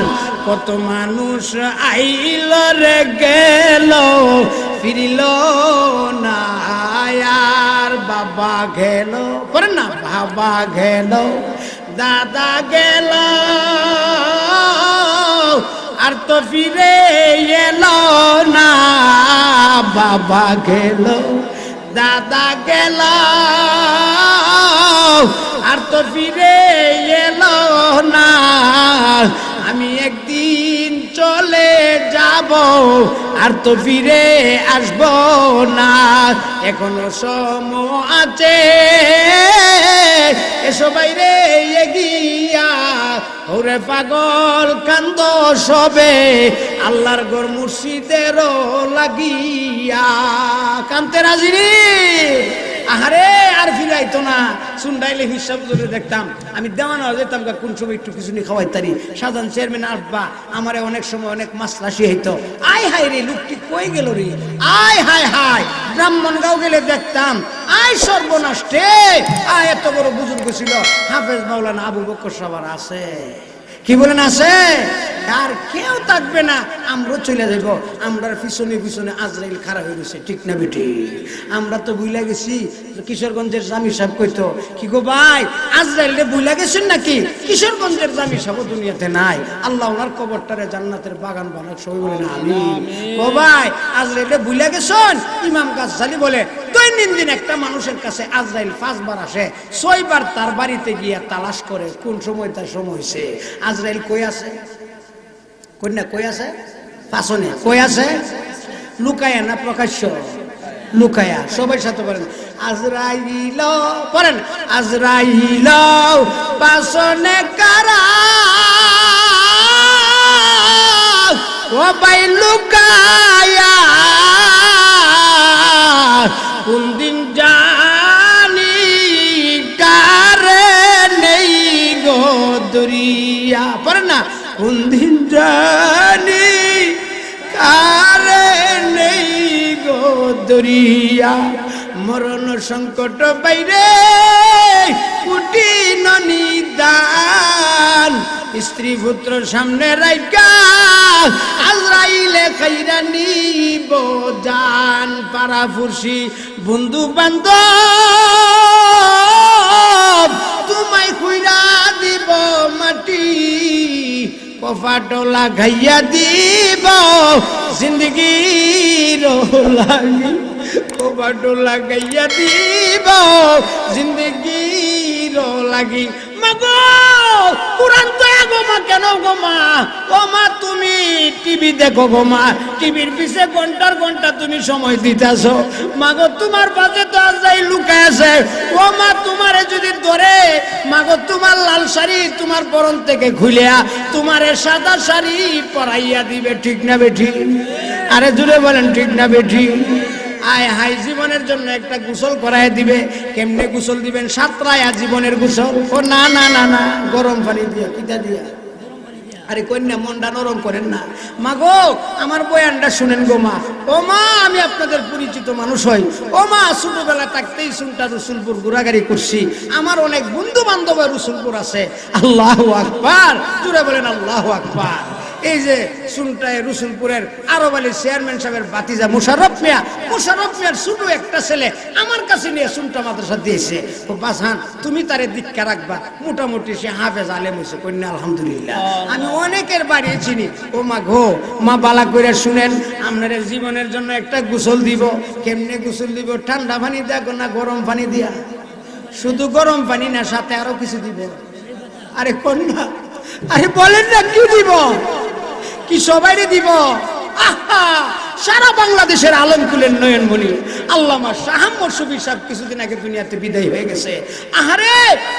কত মানুষ আইল রে গেল, ফিরিল না, আর বাবা গেল, করেন না, বাবা গেল, দাদা গেল, আর তো ফিরে এলো না, বাবা গেল, দাদা গেল, আর তো ফিরে এলো না। আমি একদিন চলে যাব, আর তো ফিরে আসব না, এখনো সময় আছে, এসো বাইরে এগিয়া, ওরে পাগল কান্দ সবে, আল্লাহর ঘর মুর্শিদেরও লাগিয়া। কান্তে রাজি নি? আহারে আর ফিরাইতো না, শুনডাইলে হিসাব ধরে দেখতাম, আমি দেওয়ানা হয়ে যেতাম, কোন সময় একটু কিছু নিয়ে খাওয়াই তারি। সাধারণ চেয়ারম্যান আব্বা আমারে অনেক সময় অনেক মাসলাসি হইতো। আয় হায় রে, লোকটি কই গেল রে, আয় হায় হায়, ব্রাহ্মণগাঁও গেলে দেখতাম, আয় সর্বনাষ্টে, আয় এত বড় বুজুর্গ ছিল হাফেজ মাওলানা আবু বকর সাহেব আছে। কি বলেন আছে? আর কেউ থাকবে না, আমরা চলে যাব। আমরা পিছনে পিছনে আজরাইল খাড়া হয়ে গেছে, ঠিক না বেটি? আমরা তো বুইলা গেছি। কিশোরগঞ্জের জামি সাহেব কইতো, কি গো ভাই আজরাইলে বুইলা গেছেন নাকি? কিশোরগঞ্জের জামি সাহেব দুনিয়াতে নাই, আল্লাহ ওনার কবরটারে জান্নাতের বাগান বানাক, সবাই বলে না আমিন। ও ভাই আজরাইলে বুইলা গেছেন? ইমাম গাজ্জালি বলে দৈনন্দিন একটা মানুষের কাছে আজরাইল 5 বার আসে, 6 বার তার বাড়িতে গিয়ে তালাশ করে কোন সময় তার সময় হয়েছে। আজরাইল কই আছে? কন্যা কই আছে? পাছনে কই আছে? লুকায়া না প্রকাশ্য? লুকায়া। সবাই সাথে বলেন আজরাইল, পড়েন আজরাইল পাছনে কারা, ও ভাই লুকায়া, কোন দিন জানি কারে নেই গো দরিয়া, পড়েন না, কোন দিন জানি কারে নেই গো দরিয়া, মরণ সংকট বাইরে কুটিন নিদান, স্ত্রী পুত্র সামনে রাইকা আজরাইলে খাইরা নিব জান, পাড়া ফুরসি বন্ধু বান্ধব তোমায় খুইরা দিব মাটি, কফাটোলা ঘাইয়া দিব জিন্দগির লাগি, কফাটোলা গাইয়া দিব জিন্দগির লাগি, মা গো কুরআন তো গো মা, কেন গো মা? ও মা তুমি টিভি দেখো গো মা, টিভির পিছে ঘন্টার ঘন্টা তুমি সময় দিতেছো। মা গো তোমার পাশে তো আজাই লুকায় আছে। ও মা তোমারে যদি ধরে মা গো তোমার লাল শাড়ি তোমার পরন থেকে খুলিয়া তোমারে সাদা শাড়ি পরাইয়া দিবে, ঠিক না বেঠি? আরে জুড়ে বলেন ঠিক না বেঠি? আয় হাই জীবনের জন্য একটা গোসল করায় দিবে। কেমনে গোসল দিবেন? সাতরায়া জীবনের গোসল। ও না না না না, গরম পানি দিয়ে, কিটা দিয়া? আরে কন্যা মনটা নরম করেন না। মা গো আমার বয়ানটা শুনেন গো মা। ও মা আমি আপনাদের পরিচিত মানুষ হই। ও মা ছোটবেলা থাকতেই শুনটা রসুলপুর ঘোরাঘুরি করছি। আমার অনেক বন্ধু বান্ধব রসুলপুর আছে। আল্লাহু আকবার, জুড়ে বলেন আল্লাহু আকবার। এই যে শুনটায় রসুলপুরের আরব আলী চেয়ারম্যান সাহেবের ভাতিজা মুশাররফ মিয়া, মুশাররফ মিয়ার ছোট একটা ছেলে আমার কাছে নিয়ে শুনটা মাদ্রাসা দিয়েছে। ও বাসান তুমি তারে দীক্ষা রাখবা, মোটামুটি সে হাফেজ আলেম হয়েছে। কন্যা আলহামদুলিল্লাহ। আমি অনেকের বাড়ি চিনি। ও মা গো মা বালা করে শুনেন, আপনার জীবনের জন্য একটা গোসল দিব। কেমনে গোসল দিব? ঠান্ডা পানি দেখো না গরম পানি দিয়া? শুধু গরম পানি না, সাথে আরো কিছু দিব। আরে কন্যা আরে বলেন না কি দিব? কি সবাইরে দিব? আহা সারা বাংলাদেশের আলমকুলের নয়নমণি আল্লামা শাহ আহমদ শফী সাহেব কিছুদিন আগে দুনিয়াতে বিদায় হয়ে গেছে। আহারে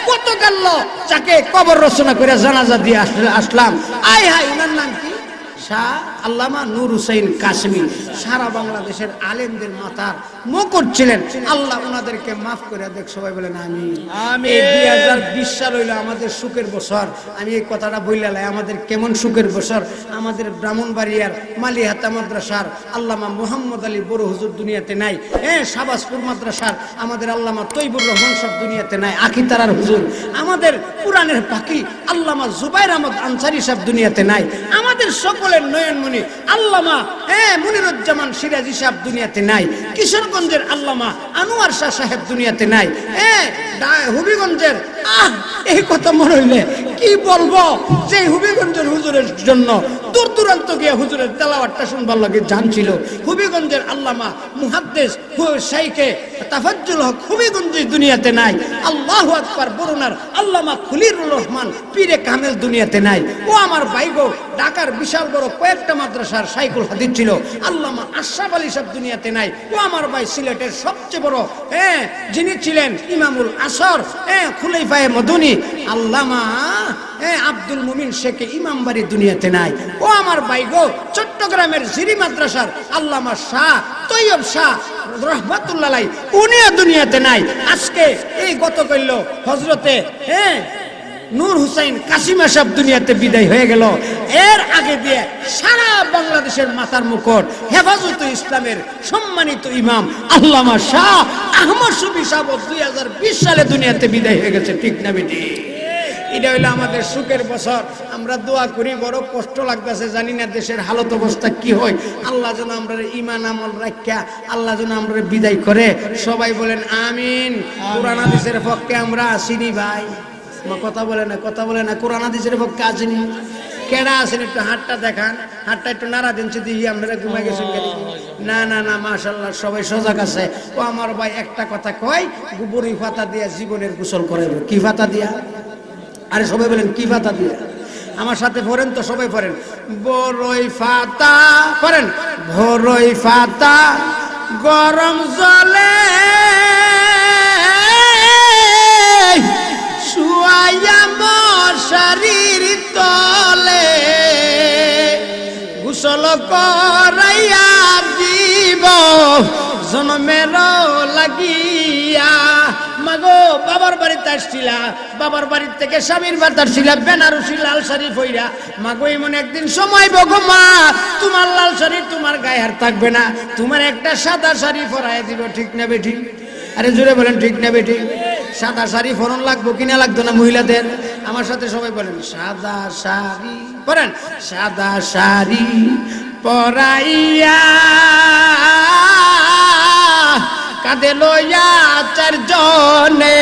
কত গেল, যাকে কবর রচনা করে জানাজা দিয়ে আসলাম। আয় হাই ওনার নাম কি? শাহ আল্লামা নূর হুসাইন কাসেমী। সারা বাংলাদেশের আলেমদের মাথার মুকুট ছিলেন। আল্লাহ ওনাদেরকে মাফ করে দেখ, সবাই বলেন আমিন। এই 2020 সাল হইল আমাদের সুখের বছর। আমি এই কথাটা বললাম, আমাদের কেমন সুখের বছর। আমাদের ব্রাহ্মণবাড়িয়ার মালিহাতা মাদ্রাসার আল্লামা মুহাম্মদ আলী বড় হুজুর দুনিয়াতে নাই। শাহবাজপুর মাদ্রাসার আমাদের আল্লামা তৈবুর রহমান সাহেব দুনিয়াতে নাই, আখিতারার হুজুর। আমাদের কুরআনের পাখি আল্লামা জুবাইর আহমদ আনসারী সাহেব দুনিয়াতে নাই। আমাদের সকলের নয়নমণি আল্লামা মুনিরুজ্জামান সিরাজি সাহেব দুনিয়াতে নাই। কিশোরগঞ্জের আল্লামা আনোয়ার শাহ সাহেব দুনিয়াতে নাই। হবিগঞ্জের এই কথা মনে হইলে কি বলবো, যে হবিগঞ্জের হুজুরের জন্য দূর দূরান্ত গিয়ে হুজুরের তেলাওয়াতটা শুনবার লাগে জানছিল। হবিগঞ্জের আল্লামা মুহাদ্দিস শাইখে তাফাজ্জুল হক হবিগঞ্জের দুনিয়াতে নাই। আল্লাহু আকবার। বরুণার আল্লামা খলিলুর রহমান পীরে কামেল দুনিয়াতে নাই। ও আমার ভাই গো, ঢাকার বিশাল বড় কয়েকটা মাদ্রাসার শাইখুল হাদিস ছিল, আল্লামা আশরাফ আলী সাহেব দুনিয়াতে নাই। ও আমার ভাই সিলেটের সবচেয়ে বড় যিনি ছিলেন ইমামুল আসর খুলাইফায়ে মদনী আল্লামা আব্দুল মুমিন শেখ ইমামবাড়ি দুনিয়াতে নাই। ও আমার ভাই গো, চট্টগ্রামের জিরি মাদ্রাসার আল্লামা শাহ তৈয়ব শাহ রহমাতুল্লাহ আলাইহি উনিও দুনিয়াতে নাই। আজকে এই গত কইল হযরতে নূর হুসাইন কাসিমা সাহেব দুনিয়াতে বিদায় হয়ে গেল। এর আগে দিয়ে সারা বাংলাদেশের মাথার মুকুট হেফাজতে ইসলামের সম্মানিত ইমাম আল্লামা শাহ আহমদ শফী সাহেব 2020 সালে দুনিয়াতে বিদায় হয়ে গেছে, ঠিক না বেটি? এটা হইলো আমাদের সুখের বছর। আমরা দোয়া করি, বড় কষ্ট লাগতেছে, জানি না দেশের হালত অবস্থা কি হয়। আল্লাহ যেন আমরা ঈমান আমল রাখা আল্লাহ যেন আমরা বিদায় করে। সবাই বলেন আমিন। কোরআন হাদিসের পক্ষে আমরা আসিনি ভাই। কথা বলে না, কথা বলে না। কোরআন হাদিসের পক্ষে আসেনি। কেডা আছেন একটু হাতটা দেখান, হাতটা একটু নাড়া দিন। দিয়ে আপনারা ঘুমাই গেছেন? না না না, মাশাআল্লাহ সবাই সজাগ আছে। ও আমার ভাই একটা কথা কয়, বড়ই পাতা দিয়া জীবনের গোসল করাইব। কি পাতা দিয়া? আরে সবাই বলেন কি পাতা দিয়া? আমার সাথে পড়েন তো, সবাই পড়েন। বড়ই পাতা পড়েন। বড়ই পাতা গরম জলে শুয়াইয়া মশারির তলে গোসল করাইয়া দিব জন্মের লাগিয়া। মাগো বাবার বাড়িতে আসছিলা, বাবার বাড়ির থেকে স্বামীর বাড়িতে আসছিলা বেনারসি লাল শাড়ি পইরা। মাগো এমন একদিন সময় বগো মা, তোমার লাল শাড়ি তোমার গায়ে আর থাকবে না, তোমার একটা সাদা শাড়ি পরাই দিব, ঠিক না বেটি? আরে জোরে বলেন ঠিক না বেটি? সাদা শাড়ি পরন লাগবো কিনা লাগতো না মহিলাদের? আমার সাথে সবাই বলেন সাদা শাড়ি পরেন। সাদা শাড়ি পরাইয়া কাঁধে লইয়া চারজনে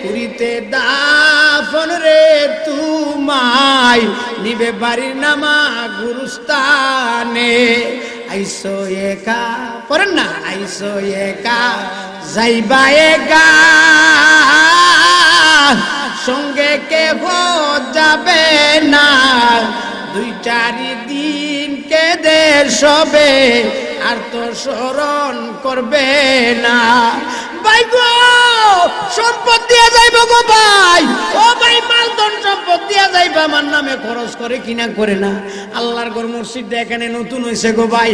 পুরীতে দাফন রে তুমাই নিবে বাড়ির নামা গুরুস্থানে। আইসো একা পড়েন না, আইসো একা যাইবা একা সঙ্গে কেহ যাবে না, 2-4 দিন কেঁদে সবে আর তো স্মরণ করবে না। ভাই গো সম্পদ দিয়া যাইব গো ভাই, ও ভাই মালধন সম্পদ দিয়া যাইবা, আমার নামে খরচ করে কিনা করে না। আল্লাহর ঘর মসজিদ এখানে নতুন হয়েছে গো ভাই।